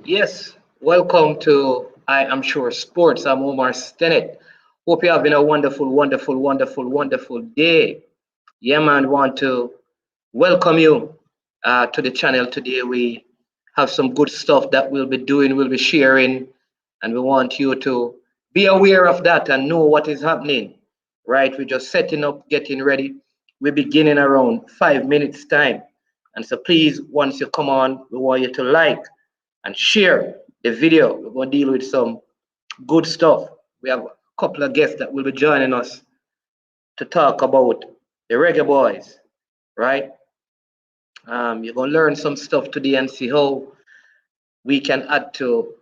Yes, welcome to I am sure sports. I'm Omar Stennett. Hope you're having a wonderful day. Yeah, man, want to welcome you to the channel today. We have some good stuff that we'll be doing, we'll be sharing, and we want you to be aware of that and know what is happening. Right? We're just setting up, getting ready. We're beginning around 5 minutes time. And so please, once you come on, we want you to like and share the video. We're going to deal with some good stuff. We have a couple of guests that will be joining us to talk about the Reggae Boys, right? You're going to learn some stuff today and see how we can add to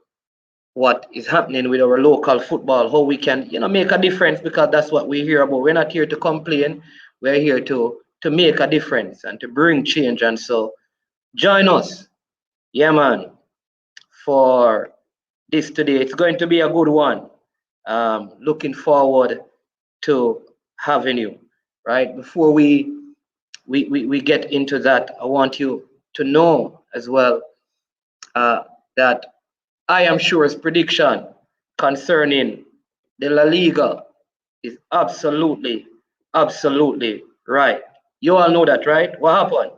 what is happening with our local football, how we can, make a difference because that's what we're here about. We're not here to complain. We're here to make a difference and to bring change. And so join us, yeah, man, for this today. It's going to be a good one. Looking forward to having you. Right before we get into that, I want you to know as well uh, that I am sure's prediction concerning the La Liga is absolutely right. You all know that, right? What happened?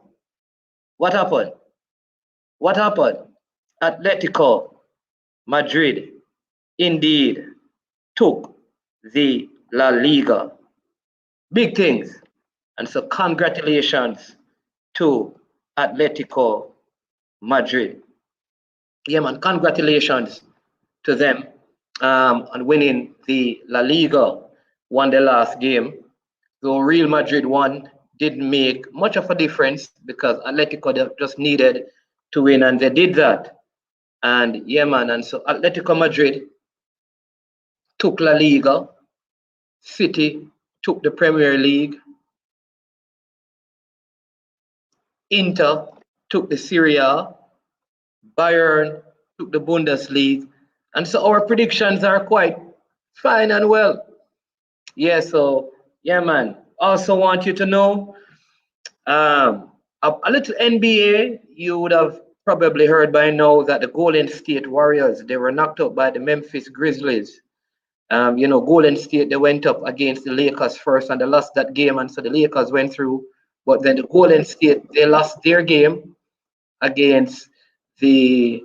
What happened? What happened? Atletico Madrid indeed took the La Liga. Big things. And so congratulations to Atletico Madrid. Yeah, man, congratulations to them on winning the La Liga, won the last game. Though Real Madrid won, didn't make much of a difference because Atletico just needed to win, and they did that. And yeah, man, and so Atletico Madrid took La Liga, City took the Premier League, Inter took the Serie A, Bayern took the Bundesliga, and so our predictions are quite fine and well. Yeah, so yeah, man. Also want you to know a little NBA. You would have probably heard by now that the Golden State Warriors they were knocked out by the Memphis Grizzlies. Golden State they went up against the Lakers first and they lost that game, and so the Lakers went through. But then the Golden State they lost their game against the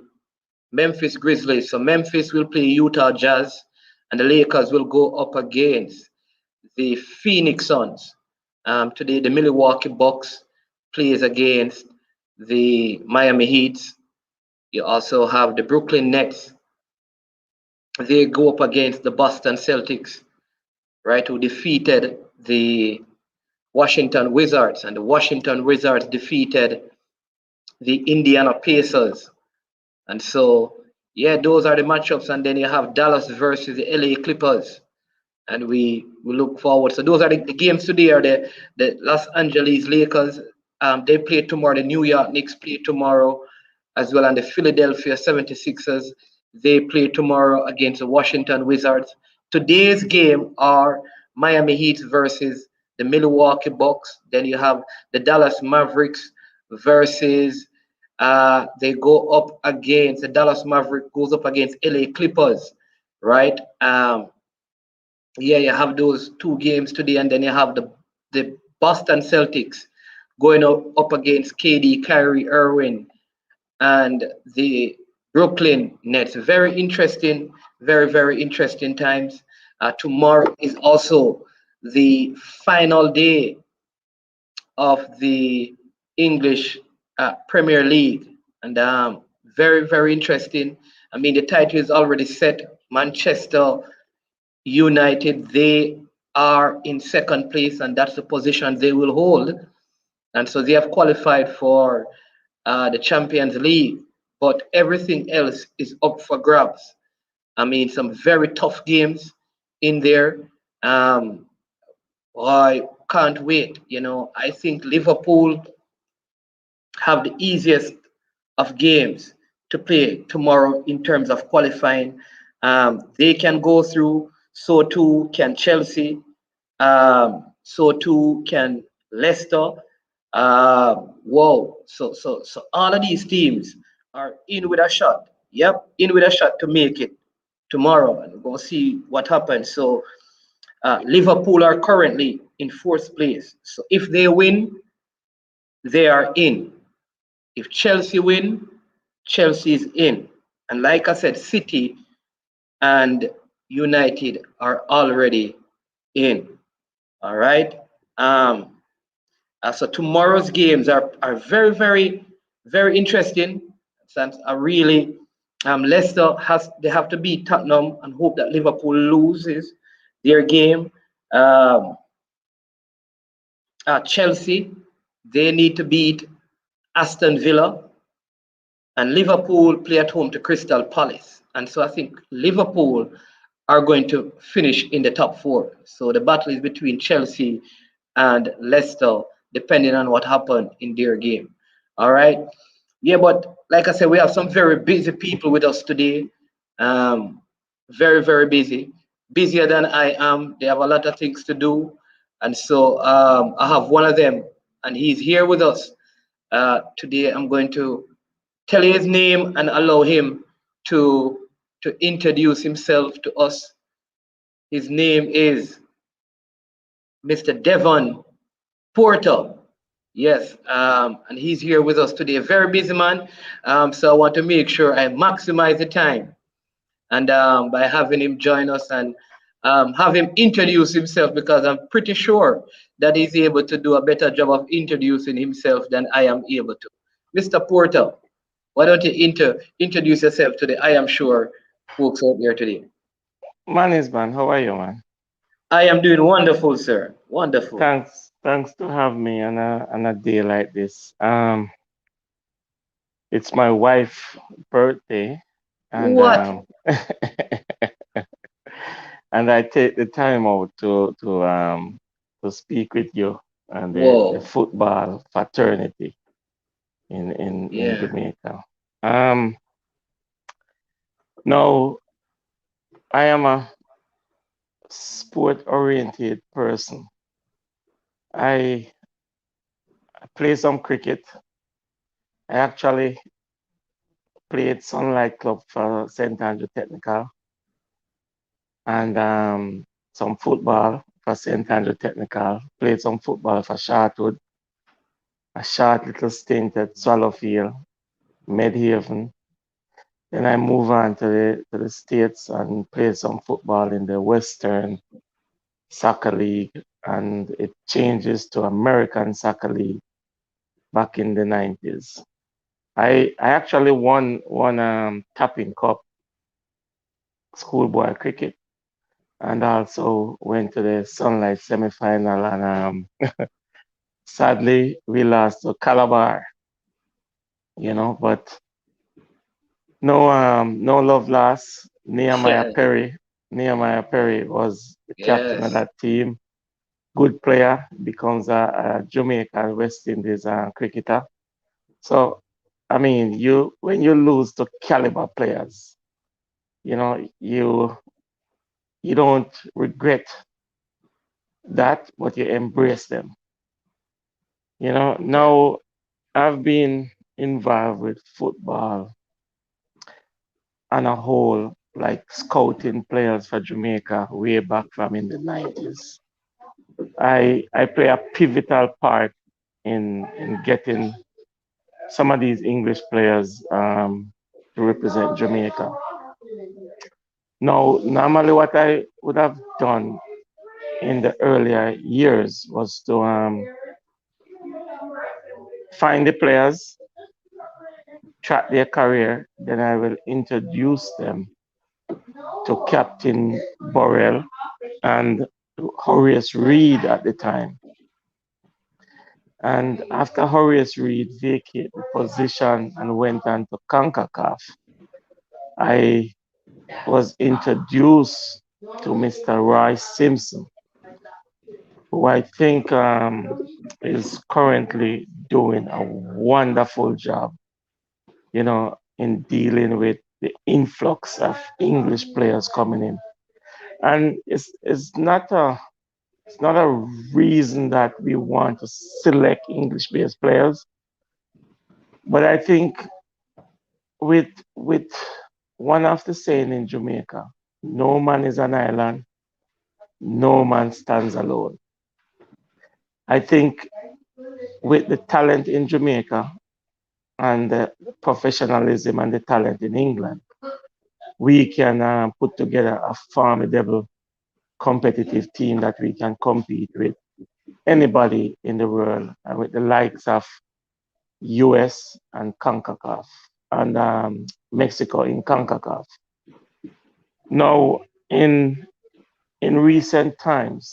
Memphis Grizzlies. So Memphis will play Utah Jazz, and the Lakers will go up against the Phoenix Suns. Today, the Milwaukee Bucks plays against the Miami Heat. You also have the Brooklyn Nets. They go up against the Boston Celtics, right, who defeated the Washington Wizards, and the Washington Wizards defeated the Indiana Pacers. And so, yeah, those are the matchups. And then you have Dallas versus the LA Clippers. And we look forward. So those are the games today are the Los Angeles Lakers. They play tomorrow. The New York Knicks play tomorrow as well. And the Philadelphia 76ers, they play tomorrow against the Washington Wizards. Today's game are Miami Heat versus the Milwaukee Bucks. Then you have the Dallas Mavericks versus they go up against the Dallas Maverick goes up against LA Clippers, right? Yeah, you have those two games today, and then you have the Boston Celtics going up against KD, Kyrie Irving, and the Brooklyn Nets. Very interesting, very interesting times. Tomorrow is also the final day of the English Premier League, and very interesting. I mean, the title is already set. Manchester United, they are in second place, and that's the position they will hold. And so they have qualified for the Champions League, but everything else is up for grabs. I mean, some very tough games in there. I can't wait. I think Liverpool have the easiest of games to play tomorrow in terms of qualifying. They can go through, so too can Chelsea, so too can Leicester. Whoa! So all of these teams are in with a shot. Yep, in with a shot to make it tomorrow, and we're gonna see what happens. So Liverpool are currently in fourth place. So if they win, they are in. If Chelsea win, Chelsea is in. And like I said, City and United are already in. All right. Um, so tomorrow's games are very, very, very interesting. And are really Leicester has they have to beat Tottenham and hope that Liverpool loses their game. Um, Chelsea, they need to beat Aston Villa, and Liverpool play at home to Crystal Palace. And so I think Liverpool are going to finish in the top four. So the battle is between Chelsea and Leicester, depending on what happened in their game. All right. Yeah, but like I said, we have some very busy people with us today. Um, very, very busy. Busier than I am. They have a lot of things to do. And so I have one of them, and he's here with us. Today I'm going to tell you his name and allow him to introduce himself to us. His name is Mr. Devon Porter. Yes, and he's here with us today. A very busy man. So I want to make sure I maximize the time, and by having him join us and have him introduce himself, because I'm pretty sure that he's able to do a better job of introducing himself than I am able to. Mr. Porter, why don't you introduce yourself to the I am sure folks out there today? Man, how are you, man? I am doing wonderful, sir. Wonderful. Thanks to have me on a day like this. It's my wife's birthday, and What? and I take the time out to speak with you and the Whoa. football fraternity in Yeah. Jamaica. Um, Now I am a sport-oriented person. I play some cricket. I actually played Sunlight Club for St. Andrew Technical and some football for St. Andrew Technical. Played some football for Sharpwood, a short little stint at Swallowfield, Medhaven. Then I move on to the States and play some football in the Western Soccer League, and it changes to American Soccer League back in the 90s. I actually won Tapping Cup schoolboy cricket and also went to the Sunlight semifinal, and sadly we lost to Calabar, but no love lost. Nehemiah Perry was the captain of Yes. that team. Good player, becomes a Jamaican West Indies cricketer. So I mean, you when you lose to caliber players, you don't regret that, but you embrace them. Yeah. Now I've been involved with football on a whole, like scouting players for Jamaica way back from in the 90s. I play a pivotal part in getting some of these English players to represent Jamaica. Now, normally what I would have done in the earlier years was to find the players, track their career, then I will introduce them to Captain Burrell and Horace Reed at the time. And after Horace Reed vacated the position and went on to CONCACAF, I was introduced to Mr. Roy Simpson, who I think is currently doing a wonderful job, in dealing with the influx of English players coming in. And it's not a reason that we want to select English based players, but I think with one of the saying in Jamaica, no man is an island, no man stands alone. I think with the talent in Jamaica and the professionalism and the talent in England, we can put together a formidable competitive team that we can compete with anybody in the world, with the likes of US and CONCACAF and Mexico in CONCACAF. Now, in recent times,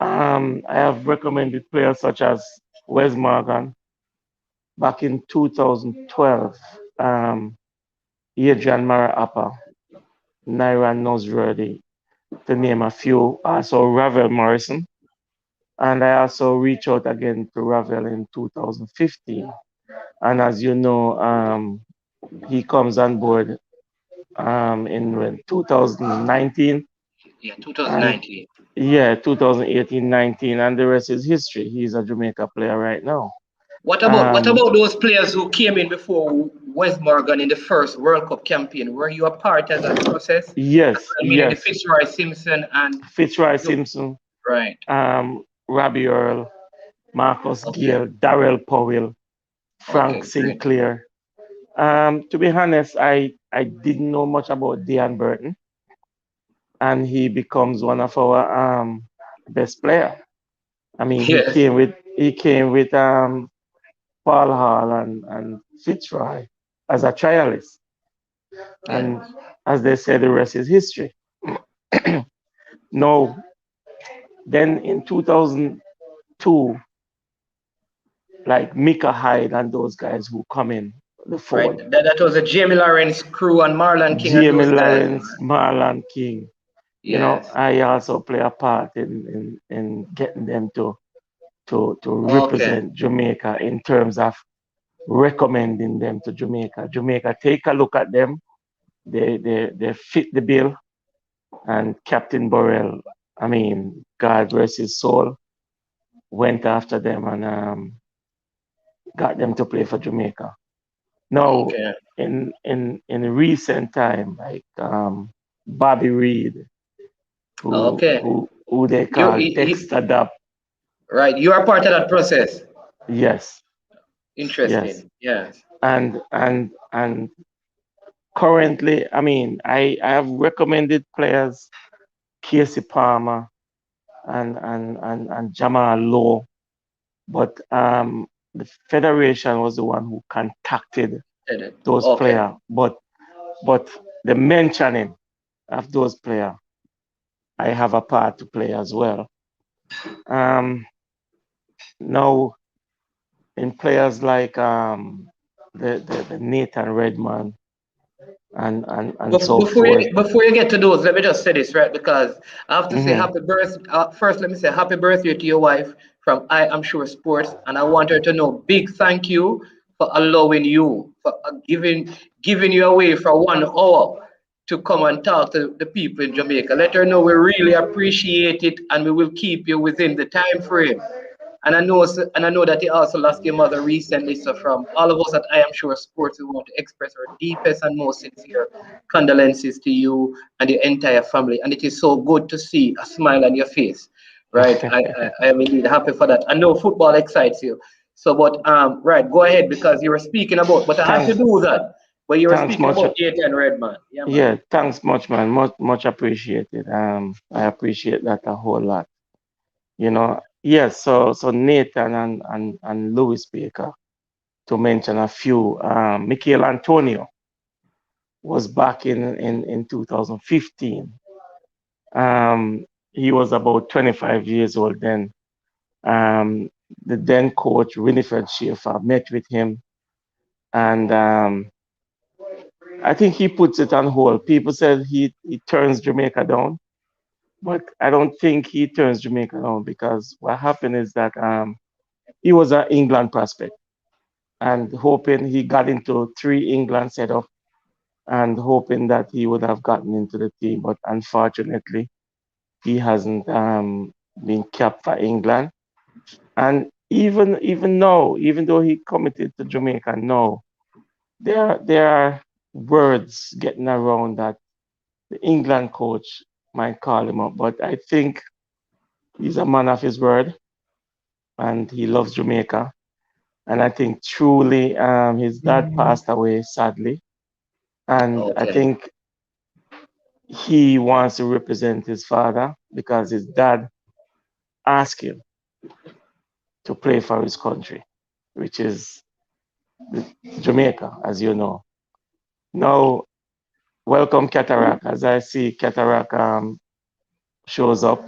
I have recommended players such as Wes Morgan back in 2012, Adrian Mara, Naira Nosworthy, to name a few. Also, Ravel Morrison. And I also reached out again to Ravel in 2015. And as you know, he comes on board in 2019. Yeah, And 2019. yeah, 2018-19, and the rest is history. He's a Jamaica player right now. What Um, about those players who came in before Wes Morgan in the first World Cup campaign? Were you a part of that process? yes, I mean, the yes. Fitzroy Simpson and Fitzroy you, Simpson, right? Robbie Earl, Marcus Okay, Gale, Darrell Powell, Frank okay, great. Sinclair. To be honest, I didn't know much about Dean Burton, and he becomes one of our best player. I mean, Yes, he came with Paul Hall and Fitzroy as a trialist, and yes, as they say, the rest is history. No, then in 2002, like Mika Hyde and those guys who come in the right. fold, That was a Jamie Lawrence crew and Marlon King and Jamie those guys. Lawrence, Marlon King. You know, Yes. I also play a part in getting them to Okay. represent Jamaica in terms of recommending them to Jamaica. Jamaica, take a look at them. They fit the bill. And Captain Burrell, I mean, God rest his soul, went after them and got them to play for Jamaica. Now, Okay. in recent time, like Bobby Reed, Okay. who they call Dexter Dub. Right. You are part of that process. Yes, yes. Interesting. Yes. And currently, I mean, I have recommended players Casey Palmer and Jamal Lowe, but the federation was the one who contacted Did it. those Okay. players. But the mentioning of those players, I have a part to play as well. Um, Now in players like the Nathan Redman and so forth. Before you get to those, let me just say this, right? Because I have to say Hmm. happy birthday. First, let me say happy birthday to your wife from I Am Sure Sports, and I want her to know big thank you for allowing you for giving you away for 1 hour to come and talk to the people in Jamaica. Let her know we really appreciate it, and we will keep you within the time frame. And I know that he also lost your mother recently. So from all of us at I Am Sure Sports, we want to express our deepest and most sincere condolences to you and your entire family. And it is so good to see a smile on your face, right? I am indeed happy for that. I know football excites you. So, but right, go ahead because you were speaking about. But I had to Thanks, do that. But you were thanks speaking much. about Ethan Redman. Yeah, man. Yeah, thanks much, man. Much appreciated. I appreciate that a whole lot. You know, yes. So Nathan and Louis Baker, to mention a few. Michael Antonio was back in 2015. He was about 25 years old then. Um, the then coach Winifred Schaefer met with him, and I think he puts it on hold. People said he turns Jamaica down, but I don't think he turns Jamaica down because what happened is that he was an England prospect and hoping he got into three England setup and hoping that he would have gotten into the team, but unfortunately he hasn't been capped for England. And even now, even though he committed to Jamaica now, there are words getting around that the England coach might call him up, but I think he's a man of his word and he loves Jamaica. And I think truly his dad passed away sadly. And I Okay. think he wants to represent his father because his dad asked him to play for his country, which is Jamaica, as you know. Now, welcome Katatrock. As I see Katatrock shows up,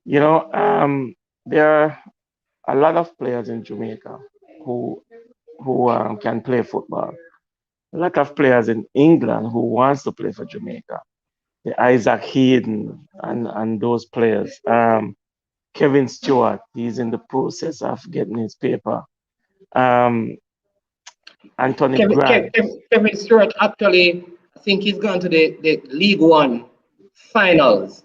you know, there are a lot of players in Jamaica who can play football. A lot of players in England who wants to play for Jamaica. The Isaac Hayden and those players. Kevin Stewart, he's in the process of getting his paper. Um, Anthony Grant, Kevin Stewart actually, I think he's gone to the League One finals,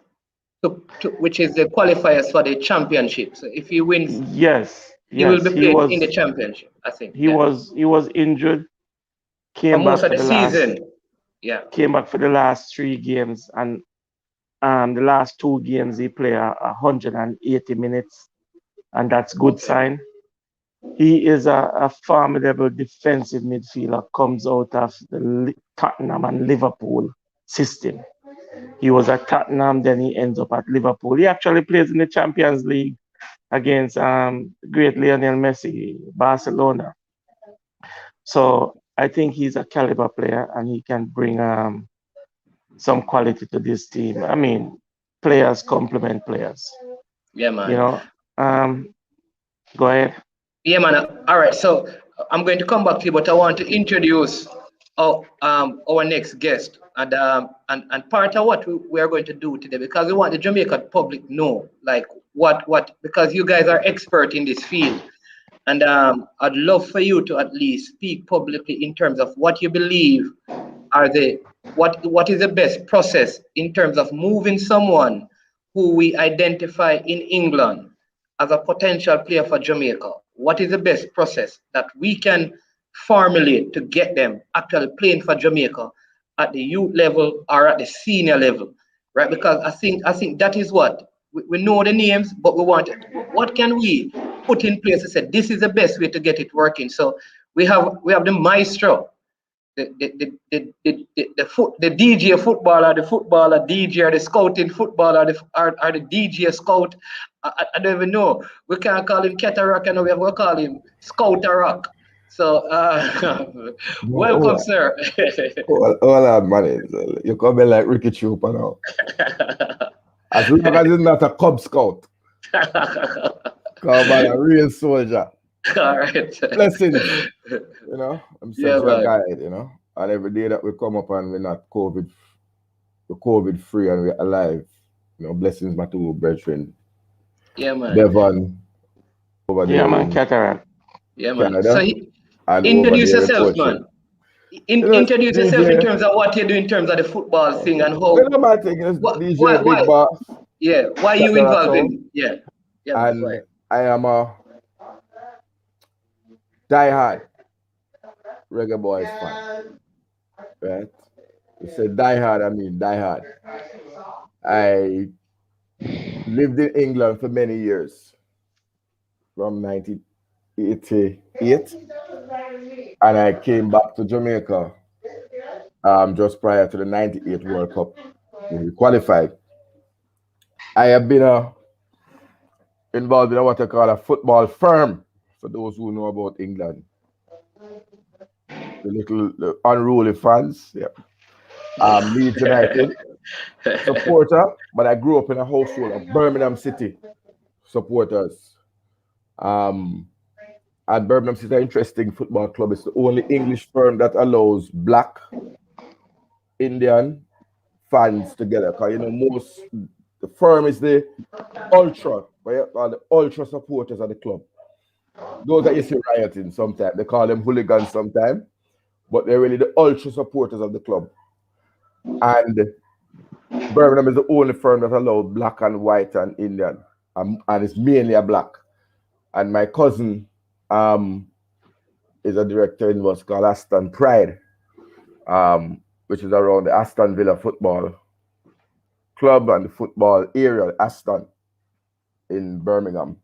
which is the qualifiers for the championship. So if he wins, yes, he will yes, be playing in the championship, I think. Yeah. he was injured, For came most back of for the the last season. Yeah. came back for the last 3 games, and the last 2 games he played 180 minutes, and that's good Okay. sign. He is a formidable defensive midfielder, comes out of the Tottenham and Liverpool system. He was at Tottenham, then he ends up at Liverpool. He actually plays in the Champions League against great Lionel Messi, Barcelona. So I think he's a caliber player and he can bring some quality to this team. I mean, players complement players. Yeah, You man. know, go ahead. Yeah, man. All right. So I'm going to come back to you, but I want to introduce our next guest, and part of what we are going to do today, because we want the Jamaican public know like what because you guys are expert in this field, and I'd love for you to at least speak publicly in terms of what you believe are the what is the best process in terms of moving someone who we identify in England as a potential player for Jamaica? What is the best process that we can formulate to get them actually playing for Jamaica at the youth level or at the senior level, right? Because I think that is what we know the names, but we want it. What can we put in place to say this is the best way to get it working? So we have the maestro, the DJ footballer, the footballer DJ, or the scouting footballer, or the DJ scout. I don't even know. We can't call him Katatrock, and we have to call him Scouter. So, No, hold welcome, on. sir. Hold on, man. You're coming like Ricky Trooper now. As long as it's not a Cub Scout. Come on, a real soldier. All right. Blessings. I'm Yeah, such a man. guide, And every day that we come up and we're not we're COVID free and we're alive. Blessings my two brethren. Yeah, man. Devon over Yeah, there man, in Cataract. Yeah, man. So, Canada and over introduce there in yourself, Portugal. man. Introduce yourself in DJ, terms of what you do in terms of the football thing and well, how. no matter thing is What? DJ Big Why? Boss, Yeah. Why you Cataract involved Sound, in? Yeah. Yeah, man. Go and ahead. I am a diehard Reggae Boys fan. Right? You say diehard, I mean diehard. I lived in England for many years, from 1988, and I came back to Jamaica just prior to the 98 World Cup when we qualified. I have been involved in what I call a football firm, for those who know about England. The unruly fans, yeah. Leeds United supporter, but I grew up in a household of Birmingham City supporters. Um, and Birmingham City, an interesting football club. It's the only English firm that allows black, Indian fans together. Because most the firm is the ultra, the ultra supporters of the club. Those that you see rioting sometimes. They call them hooligans sometimes, but they're really the ultra supporters of the club. And Birmingham is the only firm that allows black and white and Indian, and it's mainly a black. And my cousin is a director in what's called Aston Pride, which is around the Aston Villa football club and the football area, Aston in Birmingham,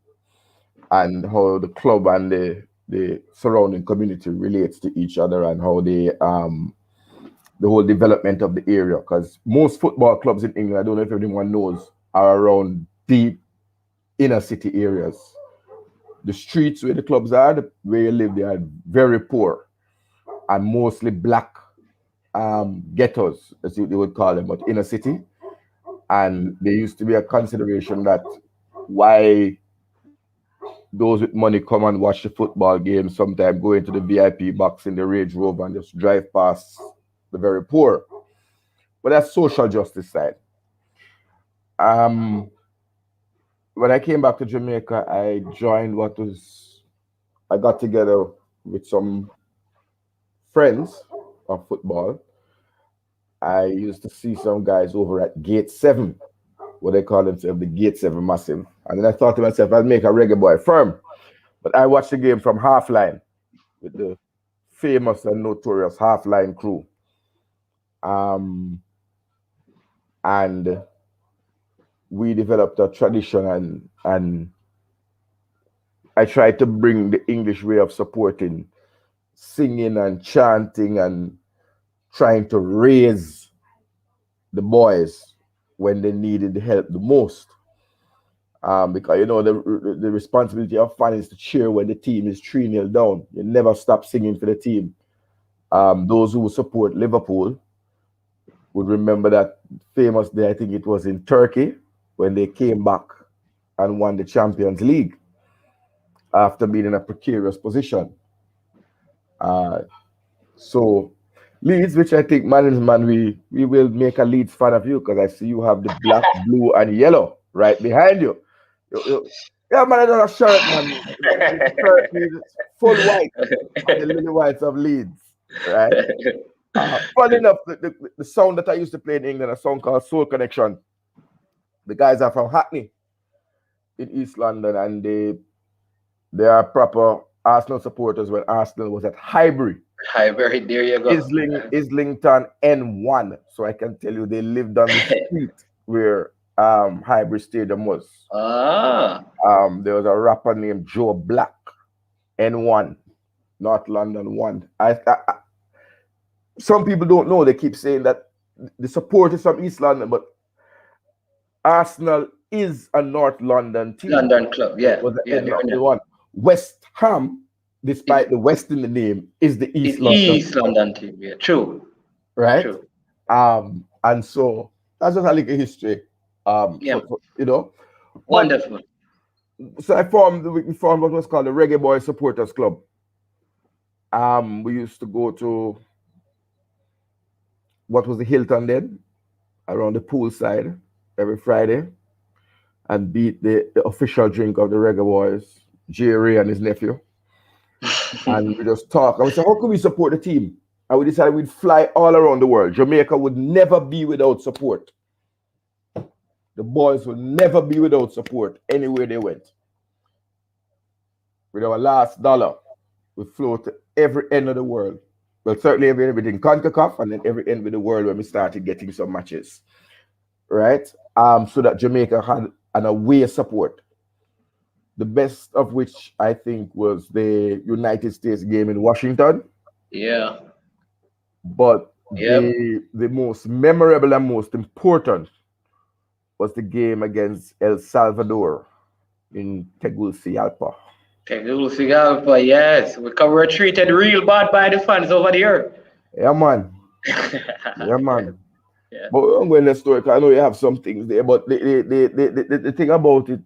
and how the club and the surrounding community relates to each other and how they the whole development of the area. Because most football clubs in England, I don't know if anyone knows, are around deep inner city areas. The streets where the clubs are, where you live, they are very poor and mostly black ghettos, as they would call them, but inner city. And there used to be a consideration that why those with money come and watch the football game, sometimes go into the VIP box in the Range Rover and just drive past the very poor. But that's social justice side. When I came back to Jamaica, I got together with some friends of football. I used to see some guys over at Gate 7, what they call themselves, the Gate 7 Massive. And then I thought to myself, I'll make a Reggae Boy firm. But I watched the game from half line with the famous and notorious half line crew. And we developed a tradition, and I tried to bring the English way of supporting, singing and chanting and trying to raise the boys when they needed the help the most. Because you know the responsibility of fans is to cheer when the team is 3-0 down. You never stop singing for the team. Those who support Liverpool would remember that famous day, I think it was in Turkey, when they came back and won the Champions League after being in a precarious position. So Leeds, which I think man, we will make a Leeds fan of you, because I see you have the black, blue, and yellow right behind you. Yeah, man, I don't have a shirt, man. The shirt is full white, the lily whites of Leeds, right? Funny enough, the sound that I used to play in England, a song called Soul Connection. The guys are from Hackney in East London, and they are proper Arsenal supporters when Arsenal was at Highbury. Highbury, there you go. Islington N1. So I can tell you they lived on the street where Highbury Stadium was. There was a rapper named Joe Black, N1, North London 1. Some people don't know. They keep saying that the support is from East London, but Arsenal is a North London team. London club, yeah. Was the one. West Ham, despite the West in the name, is the East London team. Yeah, true. Right? True. And so that's just a little history. Yeah. You know. Wonderful. So we formed what was called the Reggae Boy Supporters Club. We used to go to what was the Hilton then, around the poolside every Friday, and beat the official drink of the Reggae Boys, Jerry and his nephew. And we just talk. And we said, how can we support the team? And we decided we'd fly all around the world. Jamaica would never be without support. The boys would never be without support anywhere they went. With our last dollar, we flew to every end of the world. Well, certainly everything CONCACAF, and then every end of the world when we started getting some matches. Right? So that Jamaica had an away support. The best of which I think was the United States game in Washington. Yeah. But the most memorable and most important was the game against El Salvador in Tegucigalpa. Tegucigalpa, yes. We were treated real bad by the fans over there. Yeah, man. Yeah, man. Yeah. But I'm going to story, because I know you have some things there. But the thing about it,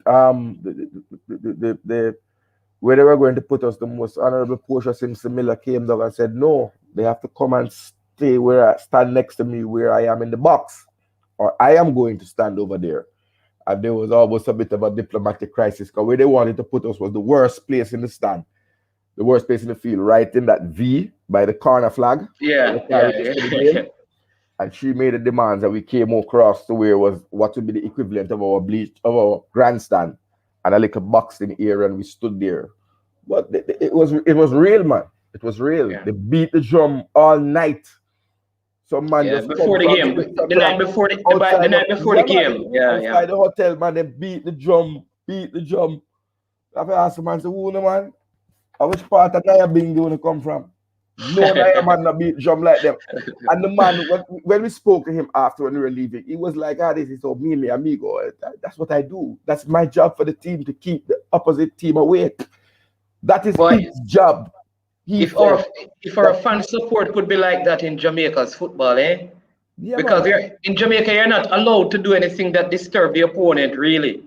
where they were going to put us, the most honorable Portia Simpson Miller came down and said, no, they have to come and stand next to me where I am in the box, or I am going to stand over there. And there was almost a bit of a diplomatic crisis, because where they wanted to put us was the worst place in the stand, the worst place in the field, right in that V by the corner flag. Yeah. And she made the demands that we came across to where was what would be the equivalent of our grandstand, and a little box in the air, and we stood there. But it was real, man. It was real. Yeah. They beat the drum all night. Some man Yeah. just come Before the from game, 6 o'clock the outside night before the yeah, man, game. Yeah. Yeah. outside the hotel, man, they beat the drum, beat the drum. I've asked the man, say, who the man? Which part of Naya Bing do you come from? No Naya man not beat drum like them. And the man, when we spoke to him after when we were leaving, he was like, this is so me amigo. That's what I do. That's my job for the team to keep the opposite team awake. That is But his job. He if said our fan support could be like that in Jamaica's football, eh? yeah, Because man. in Jamaica, you're not allowed to do anything that disturb the opponent. Really,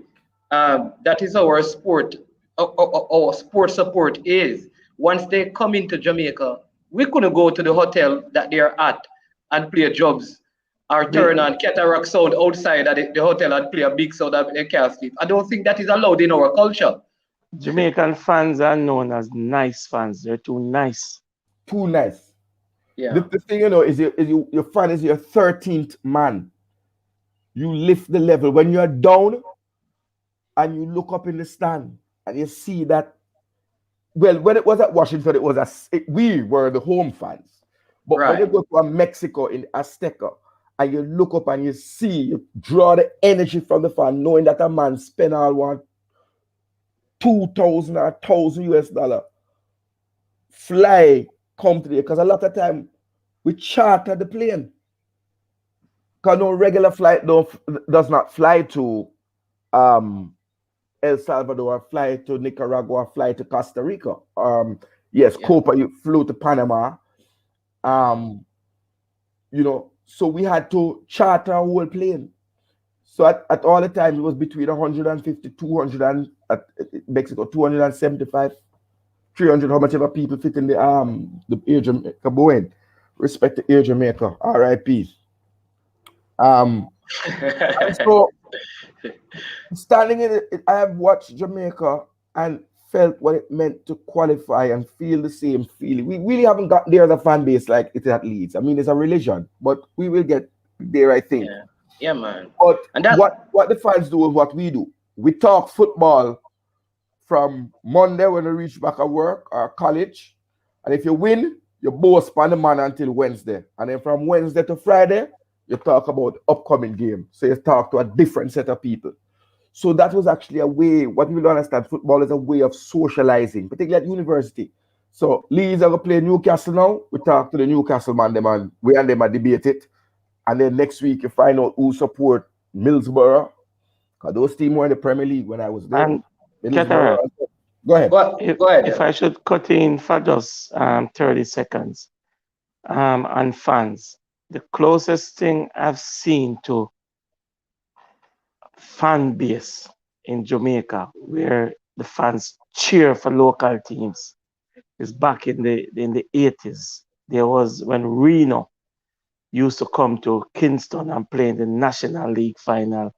that is our sport. Our sport support is. Once they come into Jamaica, we couldn't go to the hotel that they're at and play jobs or The turn on Katatrock sound outside at the hotel and play a big sound that they can't sleep. I don't think that is allowed in our culture. Jamaican fans are known as nice fans. They're too nice. Too nice. Yeah. The thing, you know, is your fan is your 13th man. You lift the level. When you're down and you look up in the stand and you see that, well, when it was at Washington, we were the home fans. But when you Right. go to a Mexico in Azteca and you look up and you draw the energy from the fan, knowing that a man spent all one 2,000 or 1,000 US dollar fly come today, because a lot of time we charter the plane, because no regular flight does not fly to El Salvador, fly to Nicaragua, fly to Costa Rica. Yes, Yeah. Copa, you flew to Panama. So we had to charter a whole plane. So at all the times it was between 150, 200 and at Mexico 275, 300, how much ever people fit in the Air Jamaica Boeing. Respect to Air Jamaica, RIP. And so standing in it, I have watched Jamaica and felt what it meant to qualify and feel the same feeling. We really haven't got there as a fan base like it is at Leeds. I mean, it's a religion, but we will get there, I think. Yeah. Yeah, man. But And that what the fans do is what we do. We talk football from Monday when we reach back at work or college. And if you win, you boast on the man until Wednesday. And then from Wednesday to Friday, you talk about upcoming game. So you talk to a different set of people. So that was actually a way, what people don't understand, football is a way of socializing, particularly at university. So Leeds are going to play Newcastle now. We talk to the Newcastle man, and we and them are debate it. And then next week you find out who support Middlesbrough. Because those teams were in the Premier League when I was there. And Middlesbrough. Katarak, Go ahead. go ahead. if I should cut in for just 30 seconds, on fans, the closest thing I've seen to fan base in Jamaica where the fans cheer for local teams is back in the 80s. There was when Reno used to come to Kingston and play in the National League final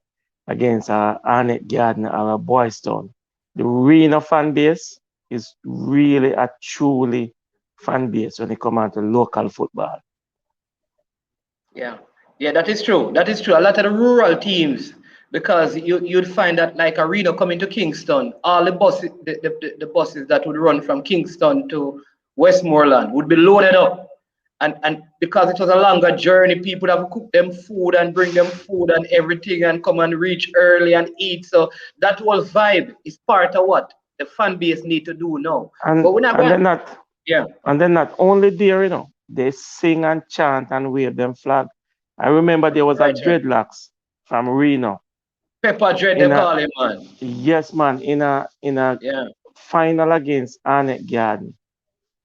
against Arnett Garden or Boyz. The Reno fan base is really a truly fan base when it comes on to local football. Yeah, yeah, that is true. That is true. A lot of the rural teams, because you'd find that like Arena coming to Kingston, all the buses, the buses that would run from Kingston to Westmoreland would be loaded up, and because it was a longer journey, people would have cook them food and bring them food and everything, and come and reach early and eat. So that whole vibe is part of what the fan base need to do now. And But we're not and going. then not Yeah, and then not only there, they sing and chant and wave them flag. I remember there was a right, right. dreadlocks from Reno Pepper Dread, they in a call him, man. yes man in a Yeah, final against Arnett Garden.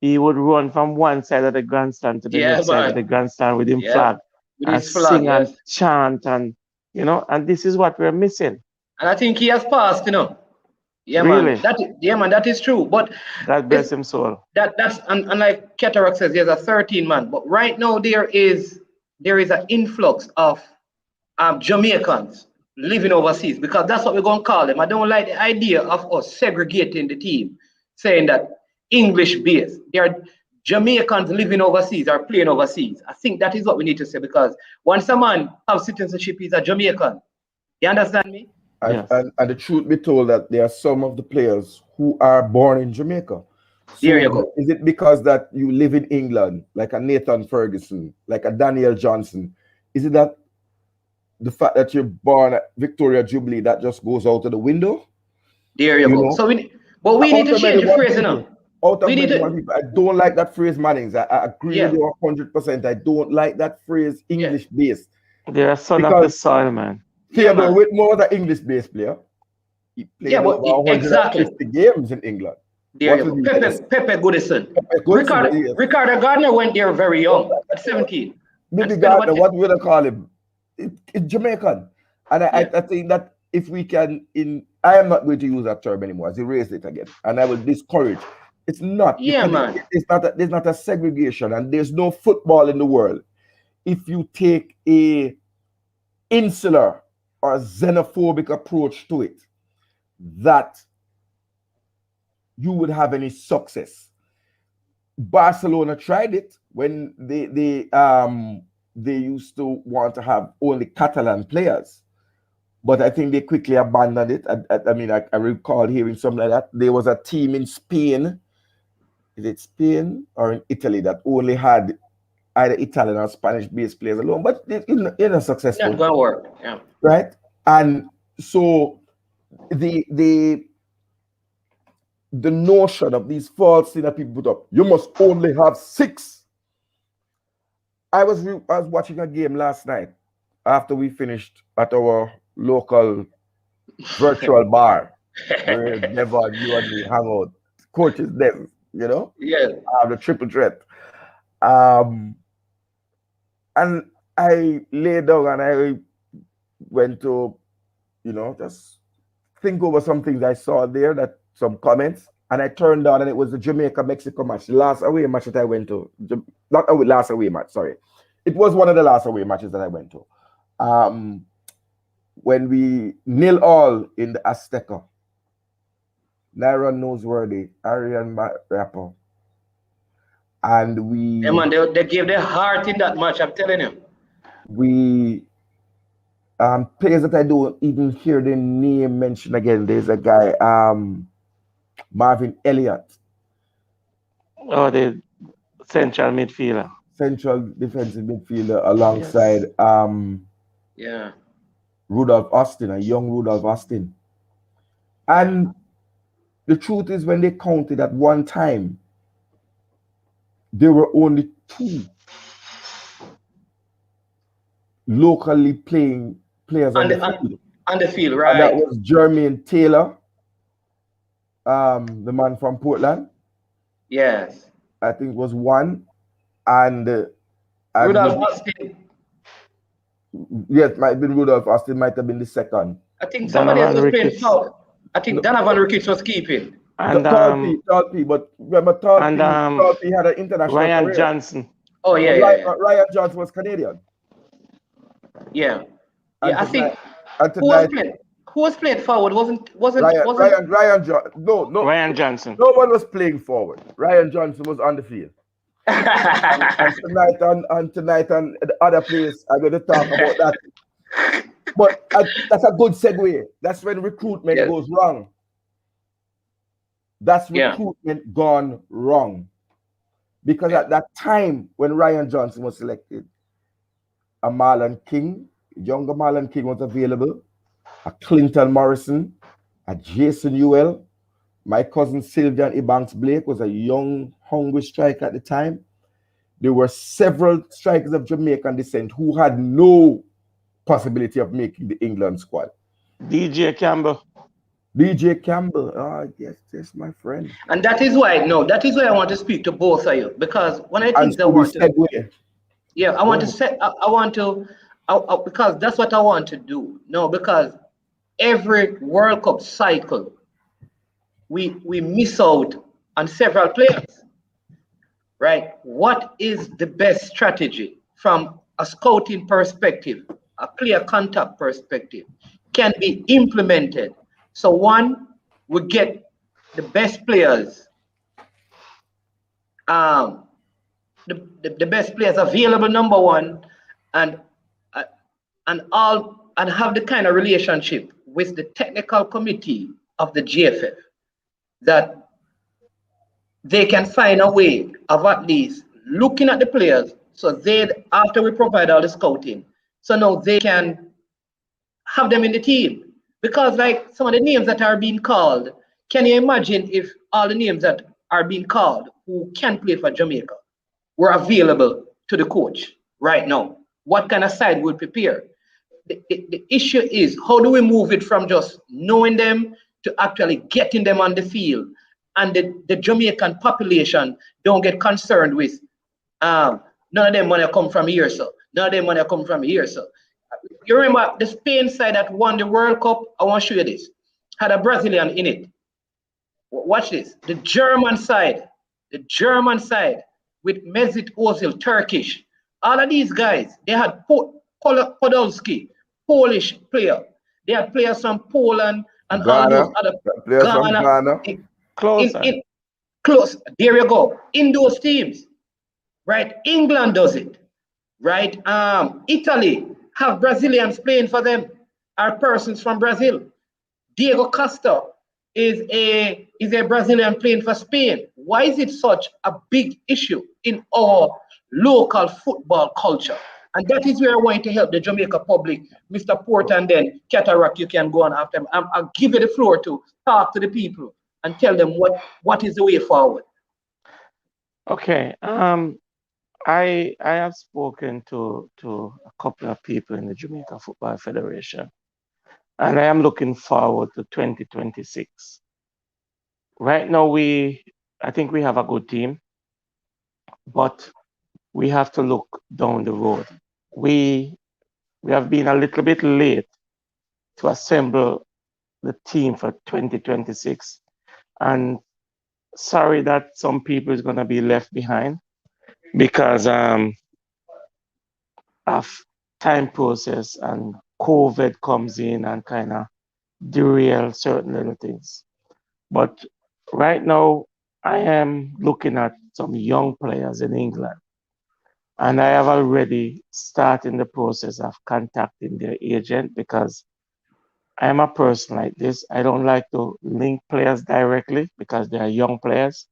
He would run from one side of the grandstand to the yeah, next side of the man. grandstand with him Yeah, flag with and his flag, sing and yes. chant and this is what we're missing. And I think he has passed. Yeah, man. Really. That is true. But God it's bless him soul. that's and like Katatrock says, there's a 13 man. But right now there is an influx of Jamaicans living overseas, because that's what we're gonna call them. I don't like the idea of us segregating the team, saying that English based. There are Jamaicans living overseas or playing overseas. I think that is what we need to say, because once a man have citizenship, he's a Jamaican. You understand me? And, Yes. and, and the truth be told, that there are some of the players who are born in Jamaica. There you So go. is it because that you live in England, like a Nathan Ferguson, like a Daniel Johnson? Is it that the fact that you're born at Victoria Jubilee that just goes out of the window? There you You go. know, So we need out to of change many the one phrase, you know. people, out We of need many one to, people, I don't like that phrase, Mannings. I agree with yeah, you 100%. I don't like that phrase, yeah, English based, They're a son of the because soil, man. yeah, Theodore man. Whitmore was an English based player. He Yeah, played but over exactly. 150 games in England. There What you will go. you guess? Pepe Goodison. Pepe Goodson, yes. Ricardo Gardner went there very young, at 17, and Maybe spent over Gardner, 10. what will I call him? It's Jamaican. And Yeah. I think that if we can, I am not going to use that term anymore, as erase it again. And I will discourage. It's not, Yeah, because man. there's not a segregation, and there's no football in the world. If you take a insular or xenophobic approach to it, that you would have any success. Barcelona tried it when they used to want to have only Catalan players, but I think they quickly abandoned it. I mean, I recall hearing something like that. There was a team in Spain, is it Spain or in Italy, that only had either Italian or Spanish-based players alone, but they're not Not successful, gonna work. Yeah. right? And so the notion of these false things that people put up, you must only have 6. I was watching a game last night after we finished at our local virtual bar where Devon, you and me hang out. Coaches them, Yeah. the triple threat. Um, and I lay down and I went to, just think over some things I saw there, that some comments, and I turned on and it was the Jamaica Mexico match, the last away match that I went to. Not a last away match, sorry. It was one of the last away matches that I went to. When we 0-0 in the Azteca, Naira Noseworthy, Arian Rapper, and Yeah, man, they gave their heart in that match, I'm telling you. we players that I don't even hear the name mentioned again. There's a guy, Marvin Elliott, Oh, the central midfielder. central defensive midfielder, alongside Yes. Yeah. Rudolph Austin, a young Rudolph Austin. And the truth is, when they counted at one time, there were only 2 locally playing players on On the the field. on the field, And that right? was Jermaine Taylor, the man from Portland. Yes. I think was one. And Rudolph maybe, Austin. yes, might have been Rudolph Austin, might have been the second. I think somebody else Donovan was playing Ricketts foul. I think No, Donovan Ricketts was keeping. and Tall P, but remember Tall P had an international Ryan career. Johnson. Oh But yeah. Ryan Johnson was Canadian. Yeah. And Yeah, I think tonight, who was playing forward wasn't Ryan Johnson. No, Ryan Johnson. no one was playing forward. Ryan Johnson was on the field. And tonight and the other place, I'm going to talk about that. But that's a good segue. That's when recruitment Yes. goes wrong. That's Yeah. recruitment gone wrong. Because at that time when Ryan Johnson was selected, a Marlon King, younger Marlon King was available, a Clinton Morrison, a Jason Ewell. My cousin Sylvian Ebanks Blake was a young, hungry striker at the time. There were several strikers of Jamaican descent who had no possibility of making the England squad. DJ Campbell. Yes, my friend. And that is why I want to speak to both of you, because one of the And things I so we want to segue. yeah, I want to say I want to because that's what I want to do. No, because every World Cup cycle we miss out on several players. Right? What is the best strategy from a scouting perspective, a clear contact perspective, can be implemented? So one, we get the best players, the best players available, number one, and uh, and have the kind of relationship with the technical committee of the GFF that they can find a way of at least looking at the players. So they, after we provide all the scouting, so now they can have them in the team. Because like some of the names that are being called, can you imagine if all the names that are being called who can play for Jamaica were available to the coach right now? What kind of side would prepare? The issue is how do we move it from just knowing them to actually getting them on the field, and the Jamaican population don't get concerned with none of them money come from here, so none of them money come from here, so you remember the Spain side that won the World Cup? I want to show you this. Had a Brazilian in it. Watch this. The German side with Mesut Ozil, Turkish. All of these guys, they had Podolski, Polish player. They had players from Poland and all Ghana, those other players from Ghana. Ghana. Closer. In close. There you go. In those teams, right? England does it, right? Italy have Brazilians playing for them, are persons from Brazil. Diego Costa is a Brazilian playing for Spain. Why is it such a big issue in our local football culture? And that is where I want to help the Jamaica public, Mr. Porter, and then Katatrock, you can go on after him. I'll give you the floor to talk to the people and tell them what is the way forward. Okay. I have spoken to a couple of people in the Jamaica Football Federation, and I am looking forward to 2026. Right now, I think we have a good team, but we have to look down the road. We we have been a little bit late to assemble the team for 2026, and sorry that some people is gonna be left behind because of time process and COVID comes in and kind of derail certain little things. But right now, I am looking at some young players in England, and I have already started the process of contacting their agent because I am a person like this. I don't like to link players directly because they are young players.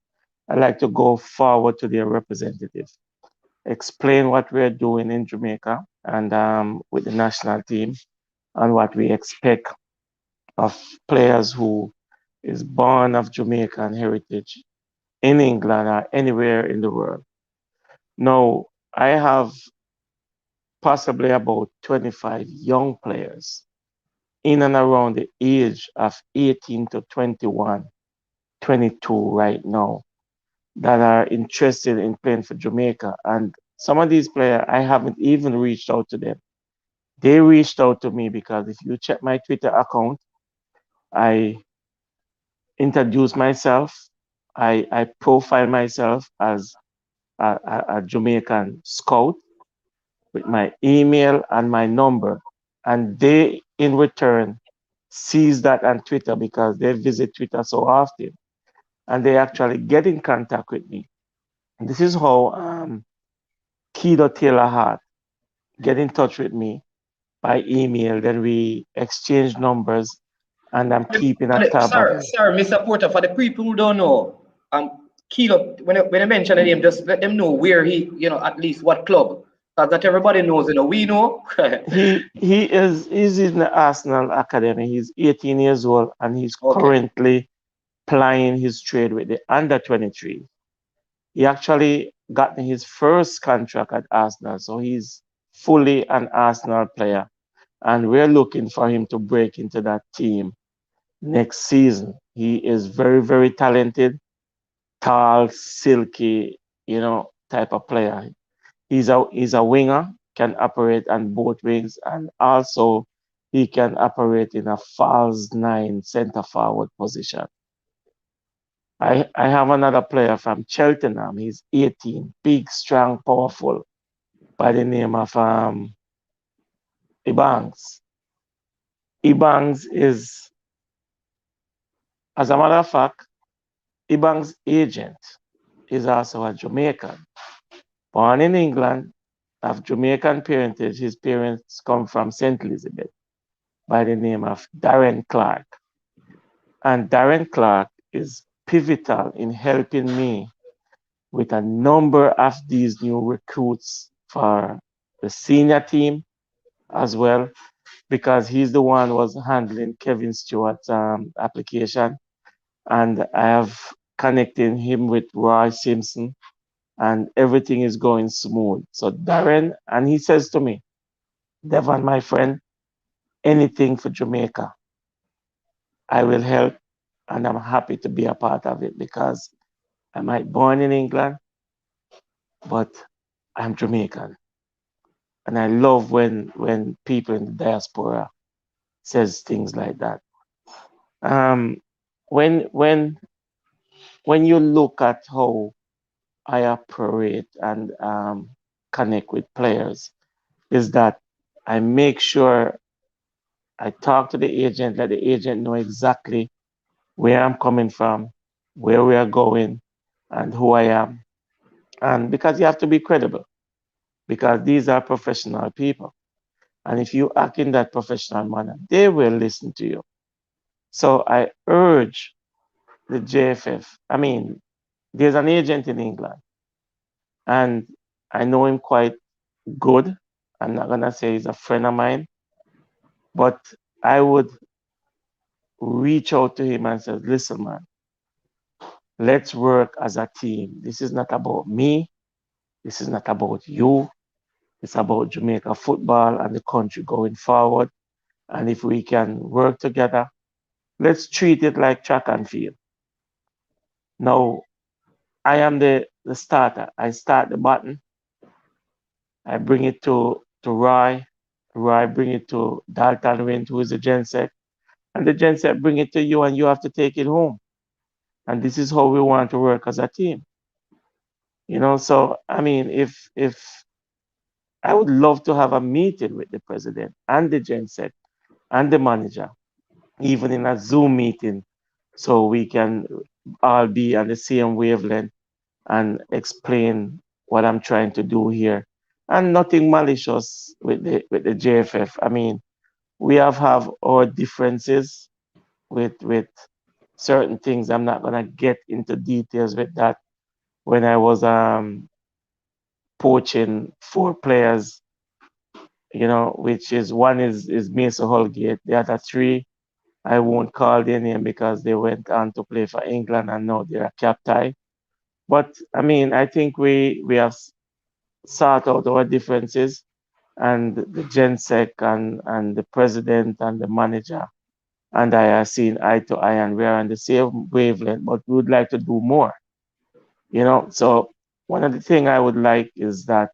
I like to go forward to their representative, explain what we're doing in Jamaica and with the national team and what we expect of players who is born of Jamaican heritage in England or anywhere in the world. Now, I have possibly about 25 young players in and around the age of 18 to 21, 22 right now that are interested in playing for Jamaica. And some of these players, I haven't even reached out to them. They reached out to me because if you check my Twitter account, I introduce myself. I profile myself as a Jamaican scout with my email and my number. And they, in return, sees that on Twitter because they visit Twitter so often. And they actually get in contact with me. And this is how Kido Taylor Hart get in touch with me by email. Then we exchange numbers and I'm keeping a tab of. Sorry, Mr. Porter, for the people who don't know, Kilo, when I mention the name, just let them know where he, at least what club. Because not everybody knows, we know. He's in the Arsenal Academy. He's 18 years old and he's Okay. currently plying his trade with the under 23. He actually got his first contract at Arsenal, so he's fully an Arsenal player. And we're looking for him to break into that team next season. He is very, very talented, tall, silky, type of player. He's a winger, can operate on both wings, and also he can operate in a false nine center forward position. I have another player from Cheltenham. He's 18, big, strong, powerful, by the name of Ibangs. Ibangs is, as a matter of fact, Ibangs' agent is also a Jamaican. Born in England, of Jamaican parentage, his parents come from St. Elizabeth by the name of Darren Clark. And Darren Clark is pivotal in helping me with a number of these new recruits for the senior team as well, because he's the one who was handling Kevin Stewart's application, and I have connected him with Roy Simpson, and everything is going smooth. So Darren, and he says to me, Devon, my friend, anything for Jamaica, I will help, and I'm happy to be a part of it because I might born in England, but I'm Jamaican, and I love when people in the diaspora says things like that. Um, when when when you look at how I operate and connect with players, is that I make sure I talk to the agent, let the agent know exactly where I'm coming from, where we are going, and who I am. And because you have to be credible, because these are professional people. And if you act in that professional manner, they will listen to you. So I urge the JFF. I mean, there's an agent in England, and I know him quite good. I'm not gonna say he's a friend of mine, but I would reach out to him and say, listen, man, let's work as a team. This is not about me. This is not about you. It's about Jamaica football and the country going forward. And if we can work together, let's treat it like track and field. Now, I am the starter. I start the button. I bring it to Roy. Roy bring it to Dalton Wint, who is the genset. And the genset bring it to you, and you have to take it home. And this is how we want to work as a team. So I mean, if I would love to have a meeting with the president and the genset and the manager, even in a Zoom meeting, so we can all be on the same wavelength and explain what I'm trying to do here. And nothing malicious with the JFF. I mean, we have our differences with certain things. I'm not gonna get into details with that. When I was poaching 4 players, which is one is Mason Holgate, the other 3 I won't call their name because they went on to play for England and now they're a captain. But I mean, I think we have sought out our differences, and the GenSec and the president and the manager and I are seeing eye to eye, and we are on the same wavelength, but we would like to do more. So one of the things I would like is that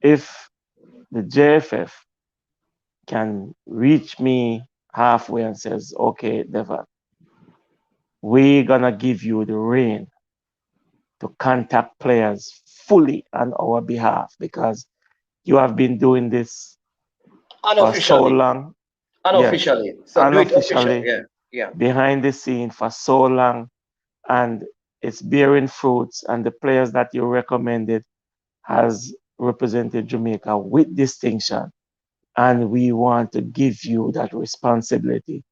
if the JFF can reach me halfway and says, okay, Devon, we're gonna give you the reign to contact players fully on our behalf because you have been doing this for so Unofficially. long. Yes, Unofficially. So do it official. unofficially, Yeah. Yeah. behind the scene for so long, and it's bearing fruits, and the players that you recommended has represented Jamaica with distinction, and we want to give you that responsibility